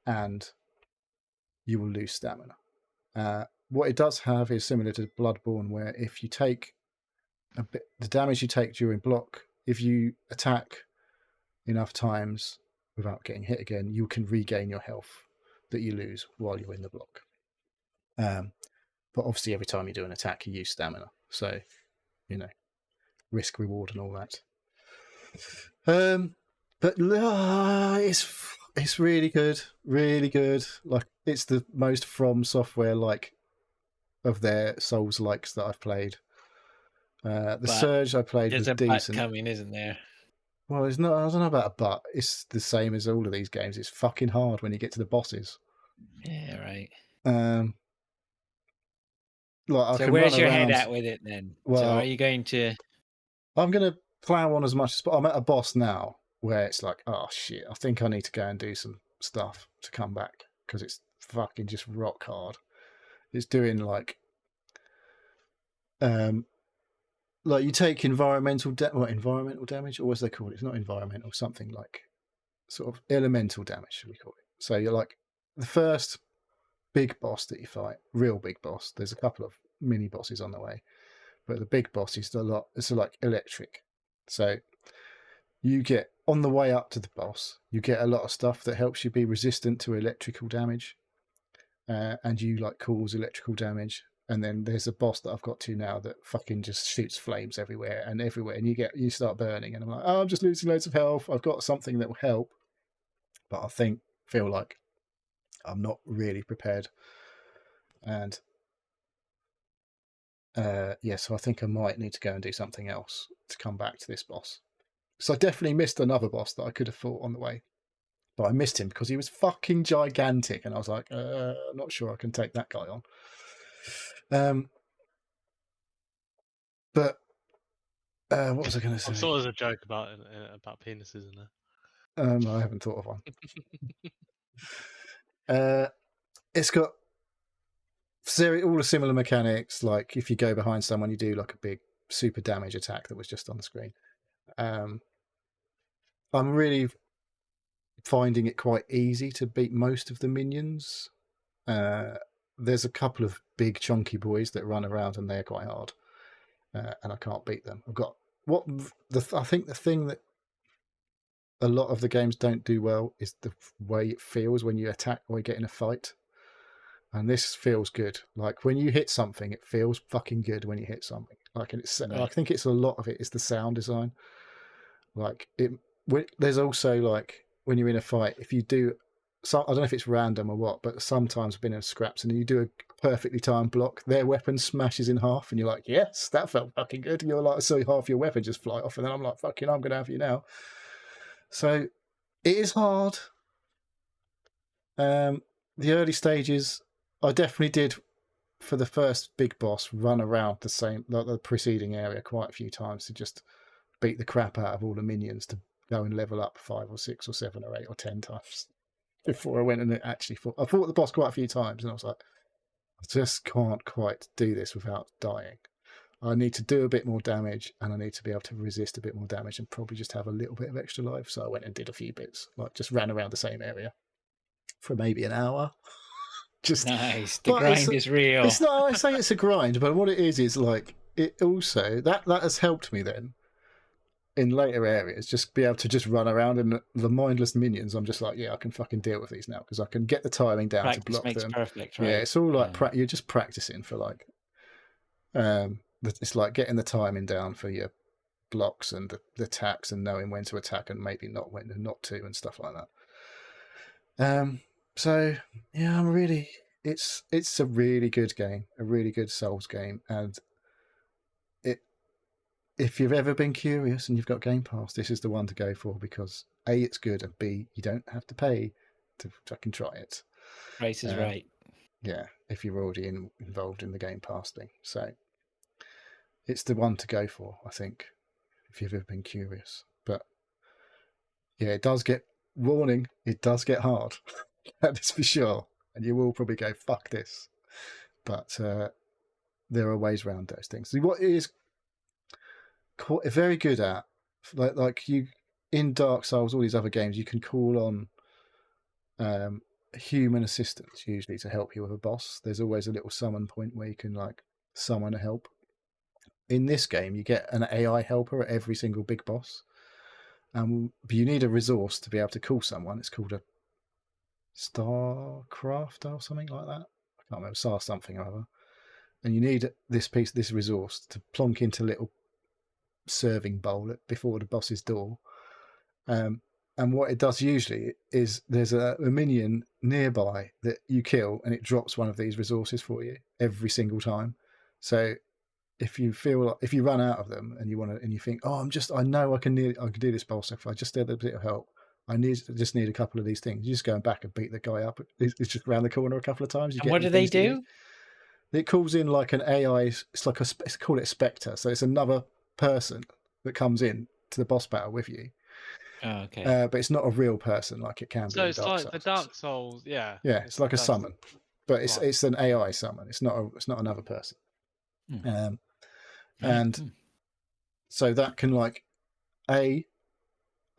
and you will lose stamina. What it does have is similar to Bloodborne, where if you take the damage you take during block, if you attack enough times without getting hit again, you can regain your health that you lose while you're in the block. But obviously, every time you do an attack, you use stamina. So, risk reward and all that. But it's really good, really good. Like it's the most From Software like of their Souls likes that I've played. The Surge I played was decent. There's a butt coming, isn't there? Well, it's not. I don't know about a butt. It's the same as all of these games. It's fucking hard when you get to the bosses. Yeah, right. So where's your head at with it then? Well, so are you going to? I'm going to plow on as much as. I'm at a boss now where it's like, oh shit, I think I need to go and do some stuff to come back because it's fucking just rock hard. It's doing like you take environmental damage, or what's they call it? It's not environmental, something like sort of elemental damage, should we call it? So you're like the first big boss that you fight, real big boss. There's a couple of mini bosses on the way, but the big boss is it's like electric. So you get on the way up to the boss, you get a lot of stuff that helps you be resistant to electrical damage. And you like cause electrical damage, and then there's a boss that I've got to now that fucking just shoots flames everywhere, and you start burning, and I'm like, oh, I'm just losing loads of health. I've got something that will help, but I feel like I'm not really prepared, and so I think I might need to go and do something else to come back to this boss. So I definitely missed another boss that I could have fought on the way. But I missed him because he was fucking gigantic, and I was like, I'm not sure I can take that guy on. But what was I going to say? I saw there's a joke about penises in there. I haven't thought of one. It's got all the similar mechanics. Like if you go behind someone, you do like a big super damage attack that was just on the screen. I'm really finding it quite easy to beat most of the minions. There's a couple of big chunky boys that run around and they're quite hard, and I can't beat them. I think the thing that a lot of the games don't do well is the way it feels when you attack or you get in a fight, and this feels good. Like when you hit something, it feels fucking good when you hit something. Like I think it's a lot of it is the sound design. Like there's also like when you're in a fight, if you do I don't know if it's random or what, but sometimes I've been in scraps and you do a perfectly timed block, their weapon smashes in half, and you're like, yes, that felt fucking good. And you're like, so half your weapon just fly off, and then I'm like, fucking, I'm going to have you now. So it is hard. The early stages, I definitely did, for the first big boss, run around the preceding area quite a few times to just beat the crap out of all the minions to go and level up 5 or 6 or 7 or 8 or 10 times before I went and actually fought. I fought the boss quite a few times, and I was like, I just can't quite do this without dying. I need to do a bit more damage, and I need to be able to resist a bit more damage, and probably just have a little bit of extra life. So I went and did a few bits, like just ran around the same area for maybe an hour. Just nice. The grind is real. It's not. I say it's a grind, but what it is like it also that has helped me then in later areas, just be able to just run around, and the mindless minions, I'm just like, yeah, I can fucking deal with these now because I can get the timing down Practice to block makes them. Perfect, right? Yeah, it's all like you're just practicing for like, it's like getting the timing down for your blocks and the attacks and knowing when to attack and maybe not when not to and stuff like that. So yeah, it's a really good game, a really good Souls game, and if you've ever been curious and you've got Game Pass, this is the one to go for because A, it's good, and B, you don't have to pay to fucking try it. Price is right. Yeah, if you're already involved in the Game Pass thing. So it's the one to go for, I think, if you've ever been curious. But yeah, it does get hard. That is for sure. And you will probably go, fuck this. But there are ways around those things. What it is very good at, like you in Dark Souls, all these other games, you can call on human assistance usually to help you with a boss. There's always a little summon point where you can like summon a help. In this game, you get an AI helper at every single big boss, but you need a resource to be able to call someone. It's called a Starcraft or something like that. I can't remember, Star something or other. And you need this resource to plonk into little serving bowl before the boss's door, and what it does usually is there's a minion nearby that you kill and it drops one of these resources for you every single time. So if you run out of them and you think, oh, I know I can do this boss if I just need a bit of help, just need a couple of these things, you're just going back and beat the guy up. It's just around the corner a couple of times. And what do they do? It calls in like an AI. It's like let's call it a spectre. So it's another person that comes in to the boss battle with you. Oh, okay. But it's not a real person like it can be. So it's like the Dark Souls, yeah. Yeah, it's like a summon, but it's an AI summon. It's not another person. And so that can like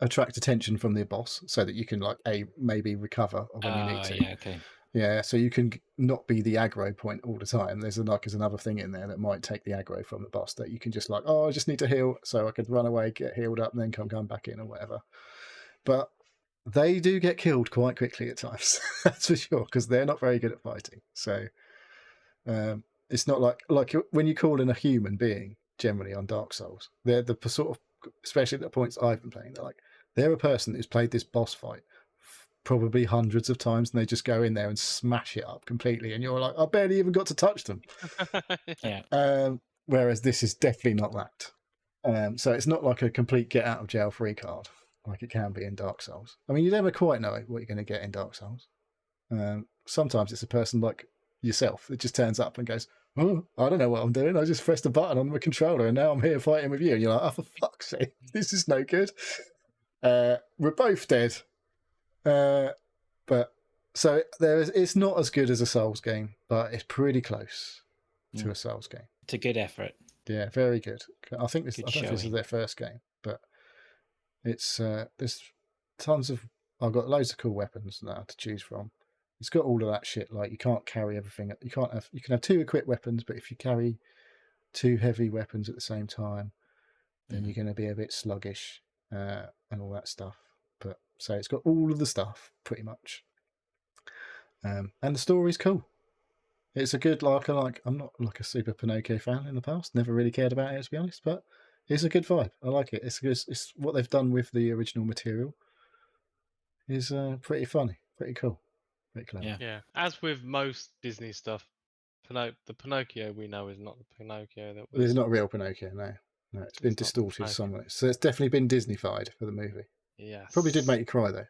attract attention from the boss, so that you can like maybe recover when you need to. Yeah, okay. Yeah, so you can not be the aggro point all the time. There's another thing in there that might take the aggro from the boss, that you can just like, oh, I just need to heal, so I could run away, get healed up, and then come back in or whatever. But they do get killed quite quickly at times, that's for sure, because they're not very good at fighting. So it's not like when you call in a human being, generally on Dark Souls, they're the sort of, especially at the points I've been playing, they're a person who's played this boss fight probably hundreds of times, and they just go in there and smash it up completely, and you're like, I barely even got to touch them. Yeah. Whereas this is definitely not that. So it's not like a complete get out of jail free card like it can be in Dark Souls. I mean, you never quite know what you're going to get in Dark Souls. Sometimes it's a person like yourself that just turns up and goes, oh, I don't know what I'm doing, I just pressed a button on the controller and now I'm here fighting with you, and you're like, oh, for fuck's sake, this is no good. We're both dead. But so it's not as good as a Souls game, but it's pretty close to a Souls game. It's a good effort. Yeah, very good. I think this is their first game, but it's there's tons of. I've got loads of cool weapons now to choose from. It's got all of that shit. Like you can't carry everything. You can have 2 equipped weapons, but if you carry 2 heavy weapons at the same time, then you're going to be a bit sluggish and all that stuff. But so it's got all of the stuff pretty much, and the story's cool. It's a good I'm not like a super Pinocchio fan in the past. Never really cared about it, to be honest, but it's a good vibe. I like it. It's what they've done with the original material is pretty funny. Pretty cool. Pretty clever. Yeah. Yeah, as with most Disney stuff, the Pinocchio we know is not the Pinocchio that was. There's not real Pinocchio, no. No, it's been It's not distorted Pinocchio. somewhere. So it's definitely been Disneyfied for the movie. Yes. Probably did make you cry though.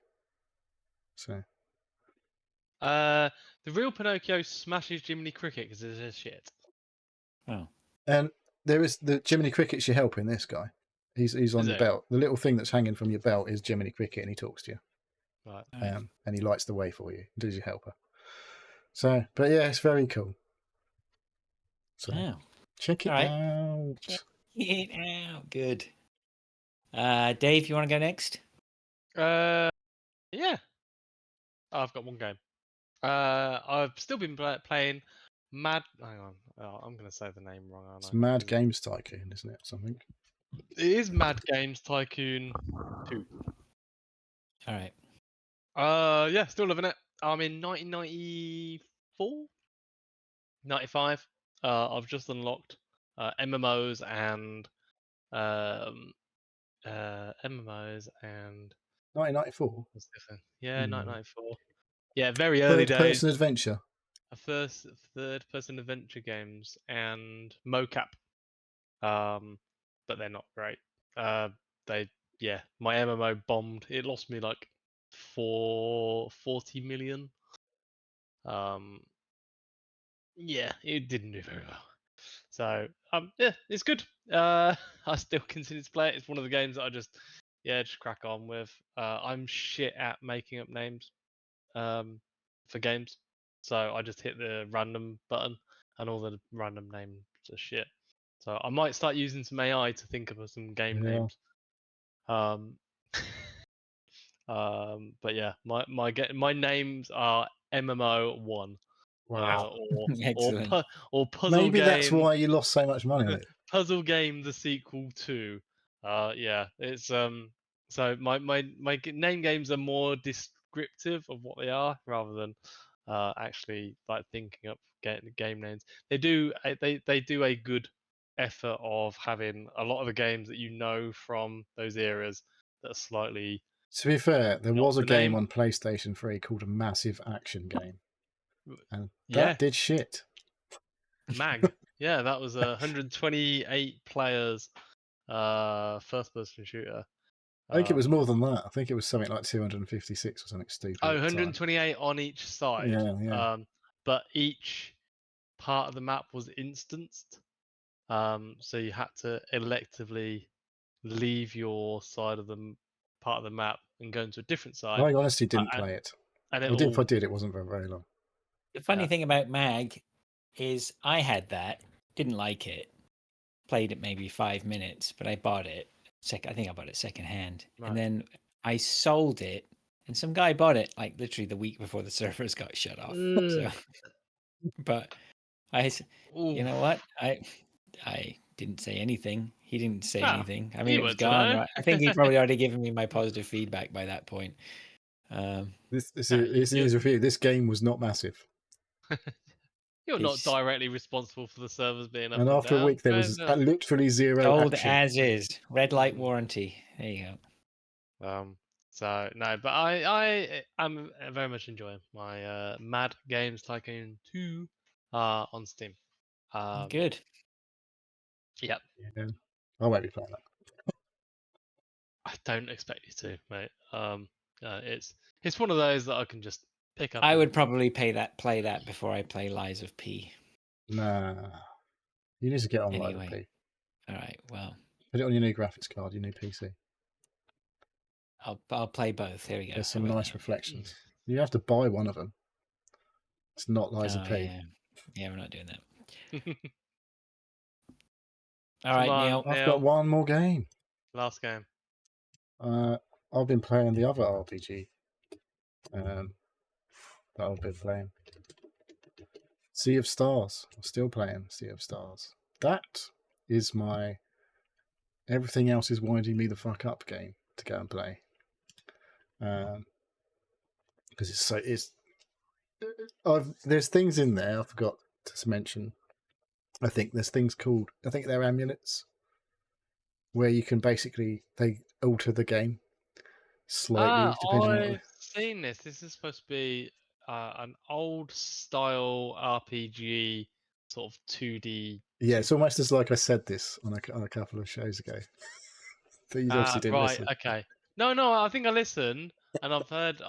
So The real Pinocchio smashes Jiminy Cricket because it's a shit. Oh. and there is the Jiminy Cricket's your help in this guy. He's on Is your it? belt. The little thing that's hanging from your belt is Jiminy Cricket, and he talks to you. Right. Nice. And he lights the way for you. Does your helper. So, but yeah, it's very cool. So Oh. check it All right. out. Check it out. Good. Dave, you want to go next? Yeah. I've got one game. I've still been playing Mad. Hang on. Oh, I'm going to say the name wrong, aren't It's I? Mad Games Tycoon, isn't it? Something. It is Mad Games Tycoon 2. All right. Yeah, still loving it. I'm in 1994, 95. I've just unlocked MMOs and MMOs and 1994. what's the thing? Yeah, Hmm. 1994. Yeah, very early days. Third-person adventure. A third-person adventure games and mocap. But they're not great. My MMO bombed. It lost me like 40 million. Yeah, it didn't do very well. So yeah, it's good. I still continue to play it. It's one of the games that I just crack on with. I'm shit at making up names for games, so I just hit the random button, and all the random names are shit. So I might start using some AI to think of some game Yeah. names. But yeah, my names are MMO1. Wow. Excellent. Or puzzle Maybe game. that's why you lost so much money on it. Puzzle game, the sequel to. Yeah, it's So my name games are more descriptive of what they are rather than actually like thinking up game names. They do a good effort of having a lot of the games that you know from those eras that are slightly. To be fair, there Not was a the game name. on PlayStation 3 called a Massive Action Game. And that Yeah. did shit. Mag. Yeah, that was 128 players, first-person shooter. I think it was more than that. I think it was something like 256 or something stupid. Oh, at the time. 128 on each side. Yeah. But each part of the map was instanced. So you had to electively leave your side of the part of the map and go into a different side. I honestly didn't play it. And Or if I did, it wasn't for very long. The funny thing about Mag is I had that, didn't like it, played it maybe 5 minutes, but I bought it. I think I bought it secondhand, Right. and then I sold it, and some guy bought it like literally the week before the servers got shut off. So, but you know what? I didn't say anything. He didn't say anything. I mean, he it was went to gone. know. Right? I think he'd probably already given me my positive feedback by that point. This is a review. This game was not massive. You're not It's- directly responsible for the servers being up And after a down. week, there was No. literally zero Sold action. as is. Red light warranty. There you go. So no, but I'm very much enjoying my Mad Games Tycoon 2 on Steam. Good. Yep. Yeah. I won't be playing that. I don't expect you to, mate. It's one of those that I can just pick up. I and- would probably play that before I play Lies of P. Nah. You need to get on Live Anyway. P. All right. Well, Put it on your new graphics card, your new PC. I'll play both. Here we go. There's some How about nice that? reflections. You have to buy one of them. It's not Lies of Oh, P. yeah, we're not doing that. All right, Come on. Neil. I've got one more game. Last game. I've been playing the other RPG that I've been playing. Sea of Stars. I'm still playing Sea of Stars. That is my everything else is winding me the fuck up game to go and play. Because there's things in there I forgot to mention. I think there's things called, I think they're amulets, where you can basically, they alter the game. slightly, depending on what. I've seen this. This is supposed to be an old style RPG, sort of 2D. Yeah, it's almost as like I said this on a couple of shows ago. But you obviously didn't Right. listen. Okay. No, I think I listened, and I've heard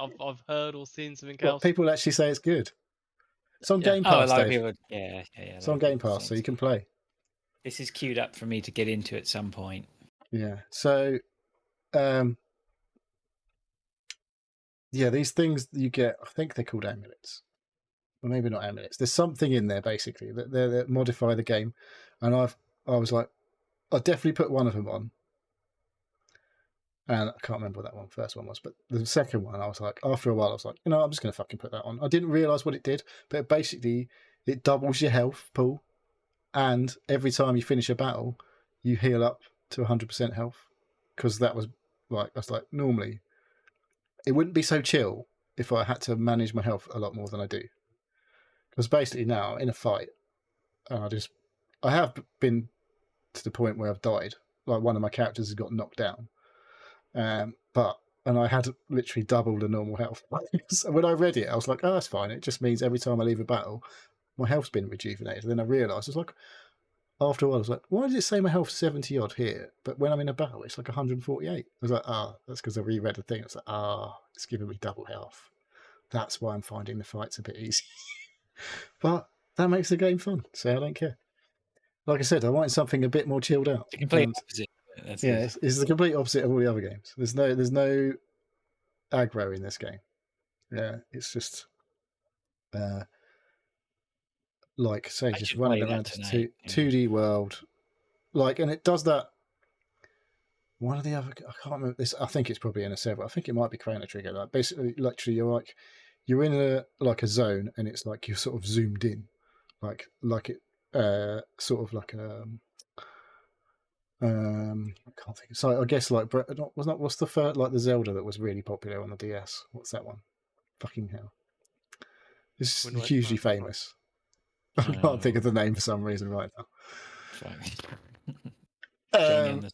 or seen something Well, else. people actually say it's good. It's on Yeah. Game Oh, a Pass, lot of Dave. people. Yeah. It's on Game Pass, so you can play. This is queued up for me to get into at some point. Yeah. So, yeah, these things you get, I think they're called amulets. Well, maybe not amulets. There's something in there basically that modify the game, and I was like, I definitely put one of them on, and I can't remember what that first one was, but the second one, I was like, after a while, I was like, I'm just going to fucking put that on. I didn't realize what it did, but basically, it doubles your health pool, and every time you finish a battle, you heal up to 100% health, because that was like, I was like, normally, it wouldn't be so chill if I had to manage my health a lot more than I do. Because basically now, in a fight, I have been to the point where I've died. Like one of my characters has got knocked down. And I had literally double the normal health. So when I read it, I was like, oh, that's fine. It just means every time I leave a battle, my health's been rejuvenated. And then I realised, I was like, after a while, I was like, why does it say my health's 70 odd here? But when I'm in a battle, it's like 148. I was like, that's because I reread the thing. I was like, it's giving me double health. That's why I'm finding the fights a bit easy. But that makes the game fun, so I don't care. Like I said, I want something a bit more chilled out. The complete opposite. It's the complete opposite of all the other games. There's no aggro in this game. Yeah, it's just like say just running around to 2D world, like, and it does that. One of the other, I can't remember this. I think it's probably in a server. I think it might be Chrono Trigger. Like basically, literally, you're in a zone, and it's like you're sort of zoomed in, like it sort of like I can't think. So I guess like what's the first, like the Zelda that was really popular on the DS? What's that one? Fucking hell! It's hugely famous. I can't think of the name for some reason right now.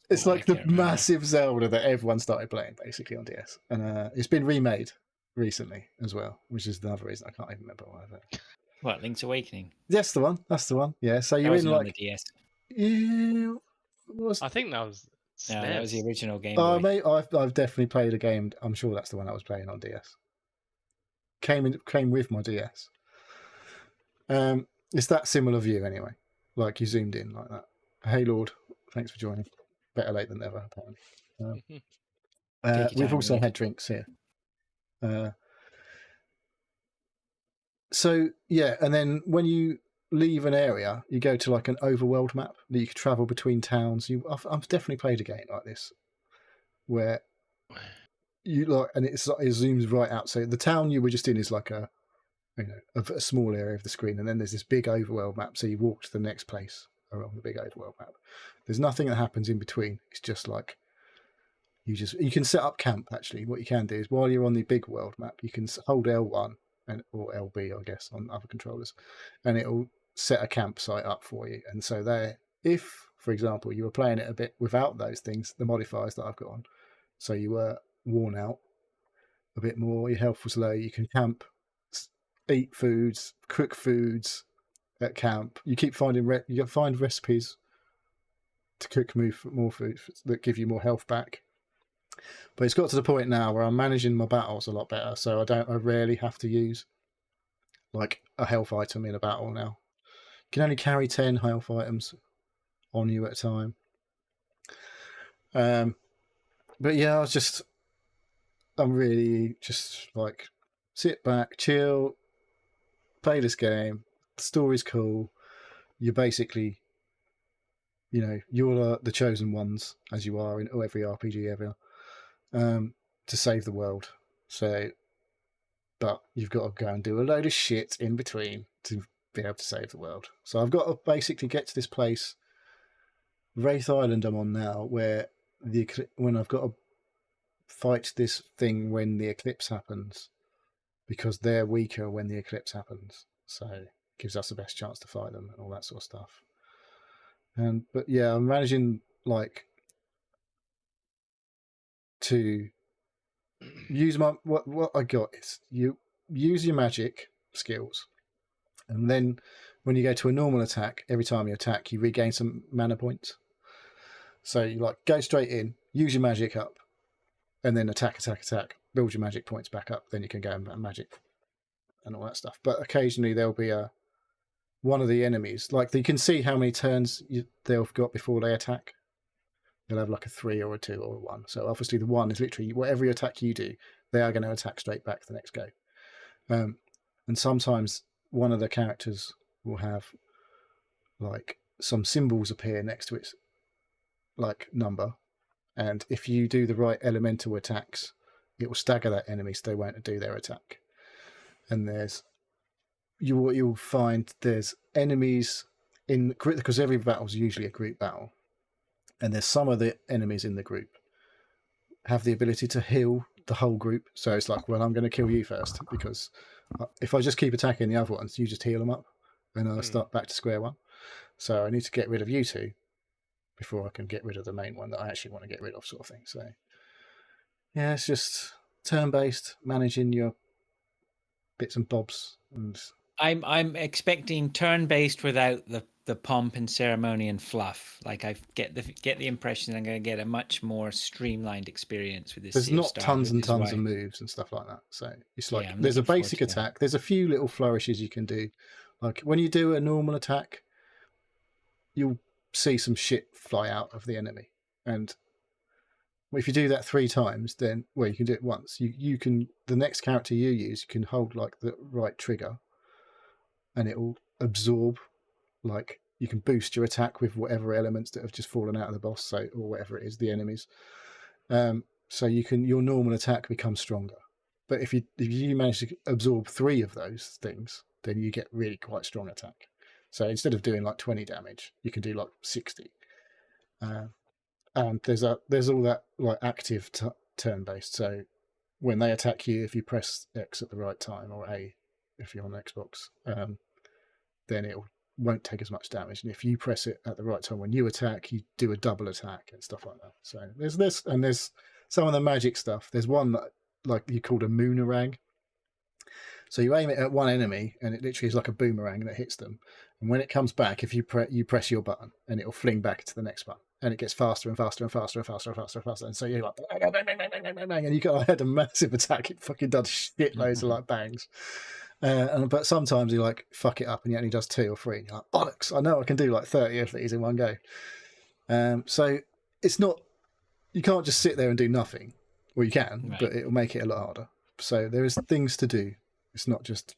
It's like the massive Zelda that everyone started playing basically on DS, and it's been remade recently as well, which is another reason I can't even remember why. What, Link's Awakening? That's the one. Yeah, so you're in like on the DS. I think that was. No, that was the original game. Mate, I've definitely played a game. I'm sure that's the one I was playing on DS. Came with my DS. It's that similar view anyway. Like you zoomed in like that. Hey Lord, thanks for joining. Better late than never, apparently. We've also had drinks here. So yeah, and then when you leave an area, you go to like an overworld map that you can travel between towns. I've definitely played a game like this where you like, and it zooms right out. So the town you were just in is like a small area of the screen, and then there's this big overworld map. So you walk to the next place along the big overworld map. There's nothing that happens in between. It's just like you can set up camp. Actually, what you can do is while you're on the big world map, you can hold L1 or LB, I guess, on other controllers, and it'll set a campsite up for you. And so there, if, for example, you were playing it a bit without those things, the modifiers that I've got on, so you were worn out a bit more, your health was low, you can camp, eat foods, cook foods at camp. You keep finding you find recipes to cook more food that give you more health back. But it's got to the point now where I'm managing my battles a lot better, so I rarely have to use like a health item in a battle now. You can only carry 10 health items on you at a time. But yeah, I'm really just like sit back, chill, play this game. The story's cool. You're basically, you're the chosen ones, as you are in every RPG ever, to save the world. So, but you've got to go and do a load of shit in between to be able to save the world. So I've got to basically get to this place, Wraith Island I'm on now, where when I've got to fight this thing when the eclipse happens, because they're weaker when the eclipse happens. So it gives us the best chance to fight them and all that sort of stuff. But yeah, I'm managing like to use what I got is you use your magic skills, and then when you go to a normal attack, every time you attack, you regain some mana points. So you like go straight in, use your magic up, and then attack, build your magic points back up. Then you can go and magic and all that stuff. But occasionally there'll be one of the enemies, like you can see how many turns they've got before they attack. They'll have like a 3 or a 2 or a 1. So obviously the 1 is literally whatever attack you do, they are going to attack straight back the next go. And sometimes one of the characters will have like some symbols appear next to its like number, and if you do the right elemental attacks, it will stagger that enemy so they won't do their attack. And what you'll find there's enemies in, because every battle is usually a group battle, and there's some of the enemies in the group have the ability to heal the whole group. So it's like, well, I'm going to kill you first, because if I just keep attacking the other ones, you just heal them up, and I'll start back to square one. So I need to get rid of you two before I can get rid of the main one that I actually want to get rid of, sort of thing. So yeah, it's just turn-based, managing your bits and bobs. And I'm expecting turn-based without the pomp and ceremony and fluff. Like I get the impression that I'm going to get a much more streamlined experience with this. There's Sea of not Stars, tons and which is tons why- of moves and stuff like that. So it's like Yeah, I'm there's a looking forward basic to that. attack. There's a few little flourishes you can do. Like when you do a normal attack, you'll see some shit fly out of the enemy. And if you do that 3 times, then, well, you can do it once. You can, the next character you use, you can hold like the right trigger, and it will absorb, like you can boost your attack with whatever elements that have just fallen out of the boss, so, or whatever it is, the enemies. So your normal attack becomes stronger. But if you manage to absorb 3 of those things, then you get really quite strong attack. So instead of doing like 20 damage, you can do like 60. And there's all that like active turn based. So when they attack you, if you press X at the right time, or A if you're on Xbox, then it won't take as much damage. And if you press it at the right time when you attack, you do a double attack and stuff like that. So there's this, and there's some of the magic stuff. There's one that like you called a moonerang. So you aim it at one enemy, and it literally is like a boomerang that hits them. And when it comes back, if you press your button, and it'll fling back to the next one, and it gets faster and faster and faster and faster and faster and faster. And so you're like, and I had a massive attack. It fucking does shitloads of like bangs. But sometimes you like fuck it up, and he only does 2 or 3, and you're like, bollocks! I know I can do like 30 of these in one go. So it's not, you can't just sit there and do nothing. Well, you can, Right. but it'll make it a lot harder. So there is things to do. It's not just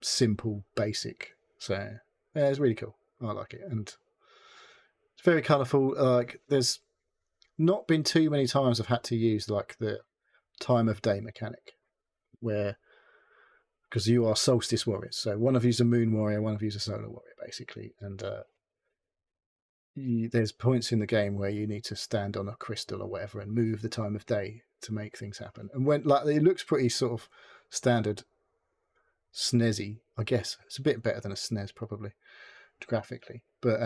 simple, basic. So yeah, it's really cool. I like it, and it's very colourful. Like there's not been too many times I've had to use like the time of day mechanic, where because you are solstice warriors. So one of you's a moon warrior, one of you's a solar warrior, basically, and there's points in the game where you need to stand on a crystal or whatever and move the time of day to make things happen. And when like it looks pretty sort of standard SNESy, I guess it's a bit better than a SNES probably graphically. But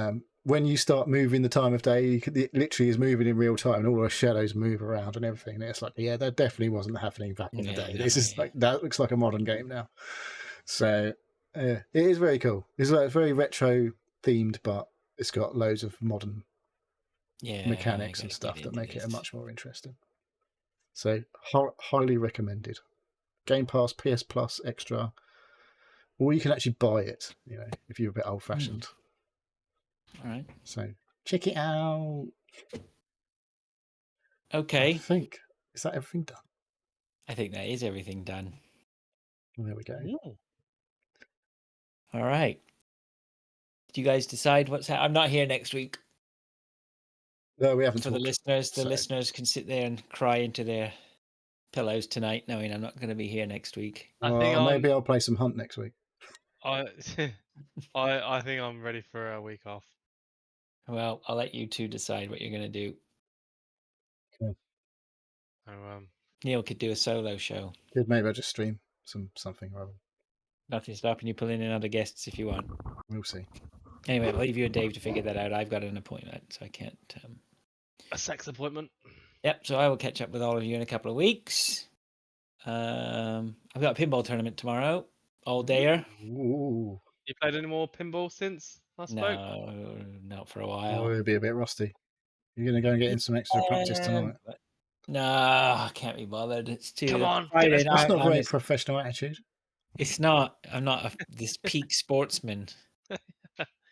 when you start moving the time of day, it literally is moving in real time, and all the shadows move around and everything. And it's like, yeah, that definitely wasn't happening back in the day. This is like that looks like a modern game now. So it is very cool. It's like very retro themed, but it's got loads of modern mechanics and stuff that make it much more interesting. So highly recommended. Game Pass, PS Plus Extra, or you can actually buy it, you know, if you're a bit old fashioned. All right. So check it out. Okay. I think, is that everything done? I think that is everything done. Well, there we go. Ooh. All right. Did you guys decide what's I'm not here next week. No, we haven't For the talked. listeners, the so- listeners can sit there and cry into their pillows tonight, knowing I'm not going to be here next week. I Well, think maybe I'll play some Hunt next week. I think I'm ready for a week off. Well, I'll let you two decide what you're going to do. So, Neil could do a solo show. Good, maybe I'll just stream something or other. Nothing stopping you pulling in other guests if you want. We'll see. Anyway, I'll leave you and Dave to figure that out. I've got an appointment, so I can't. a sex appointment. Yep. So I will catch up with all of you in a couple of weeks. I've got a pinball tournament tomorrow, all dayer. Ooh, You played any more pinball since I spoke? No, not for a oh, while. it'll be a bit rusty. You're going to go and get in some extra practice tonight. No, I can't be bothered. It's too Come on, Friday get us- That's night. not very professional attitude. It's not. I'm not this peak sportsman. But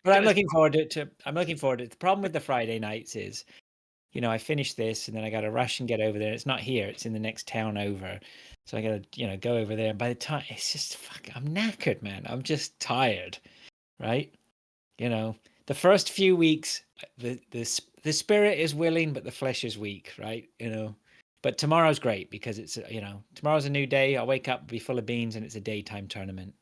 Get I'm us- looking forward to. I'm looking forward to it. The problem with the Friday nights is, I finish this and then I got to rush and get over there. It's not here. It's in the next town over. So I got to, go over there. And by the time it's just I'm knackered, man. I'm just tired, right? The first few weeks, the spirit is willing, but the flesh is weak, right? But tomorrow's great because it's, tomorrow's a new day. I'll wake up, be full of beans, and it's a daytime tournament.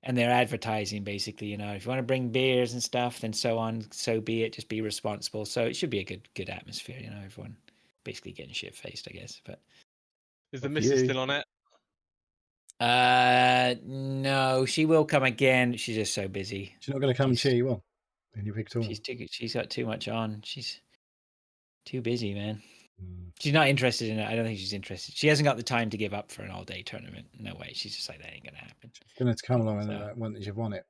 And they're advertising basically, if you want to bring beers and stuff, then so on, so be it. Just be responsible. So it should be a good atmosphere. Everyone basically getting shit faced, I guess. But Is the Fuck missus you. still on it? no, she will come again. She's just so busy. She's not going to come and She's- cheer you on in your big tournament. She's got too much on. She's too busy, man. Mm. She's not interested in it. I don't think she's interested. She hasn't got the time to give up for an all-day tournament. No way. She's just like, that ain't gonna happen. She's going to come along So- and once you've won it.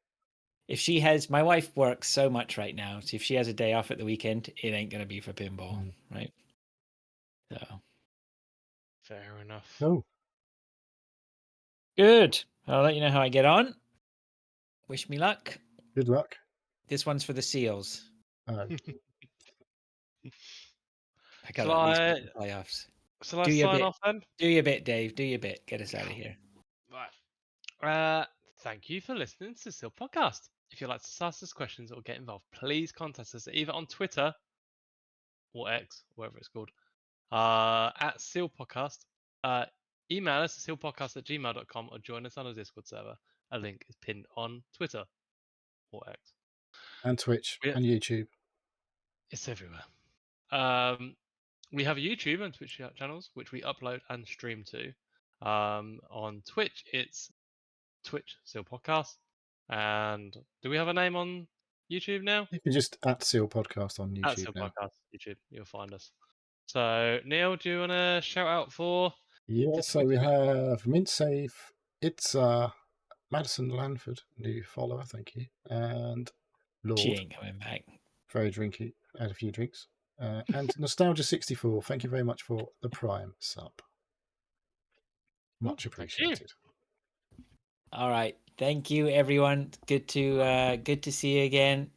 If she has, my wife works so much right now. So if she has a day off at the weekend, it ain't gonna be for pinball, Mm. right? So Fair enough. Oh, good. I'll let you know how I get on. Wish me luck. good luck. This one's for the seals. Oh, I got Shall at least I- make the playoffs. Shall I Do your sign bit. off then? Do your bit, Dave. Do your bit. Get us out of here. Right. Thank you for listening to the Seal Podcast. If you'd like to ask us questions or get involved, please contact us either on Twitter or X, whatever it's called, at Seal Podcast. Email us at sealpodcast@gmail.com or join us on our Discord server. A link is pinned on Twitter or X. and Twitch Yeah. and YouTube. It's everywhere. We have a YouTube and Twitch channels which we upload and stream to. On Twitch, it's Twitch Seal Podcast. And do we have a name on YouTube now? You can just at Seal Podcast on At Seal YouTube now. Podcast, YouTube, you'll find us. So, Neil, do you want to shout out for? Yeah, so we have MintSafe, it's Madison Lanford, new follower, thank you, and Lord, She ain't coming back. very drinky, had a few drinks, and Nostalgia64, thank you very much for the Prime sub. Much Thank you. appreciated. All right. Thank you, everyone. Good to see you again.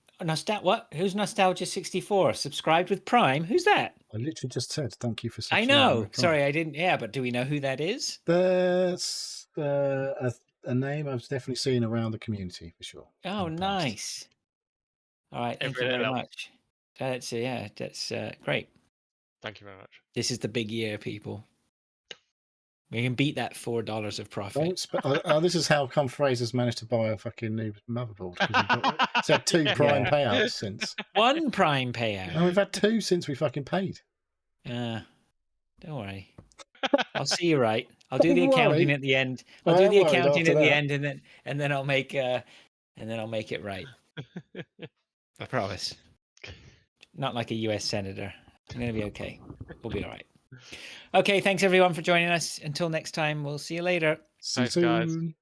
What? Who's Nostalgia64? Subscribed with Prime? Who's that? I literally just said thank you for I subscribing. know. with Prime. Sorry, I didn't. Yeah, but do we know who that is? There's a name I've definitely seen around the community for sure. Oh, in the past. nice. All right. Thank you Everything very else. much. That's great. Thank you very much. This is the big year, people. We can beat that $4 of profit. Don't this is how come Fraser's managed to buy a fucking new motherboard. 'Cause it's had two Prime Yeah. payouts since. One Prime payout. And we've had two since we fucking paid. Don't worry. I'll see you right. I'll do the Don't accounting worry. at the end. I I'll do am the worried accounting after at the that. end, and then I'll make it right. I promise. Not like a US senator. I'm gonna be okay. We'll be all right. Okay, thanks everyone for joining us. Until next time, we'll see you later. See you Thanks, guys. soon.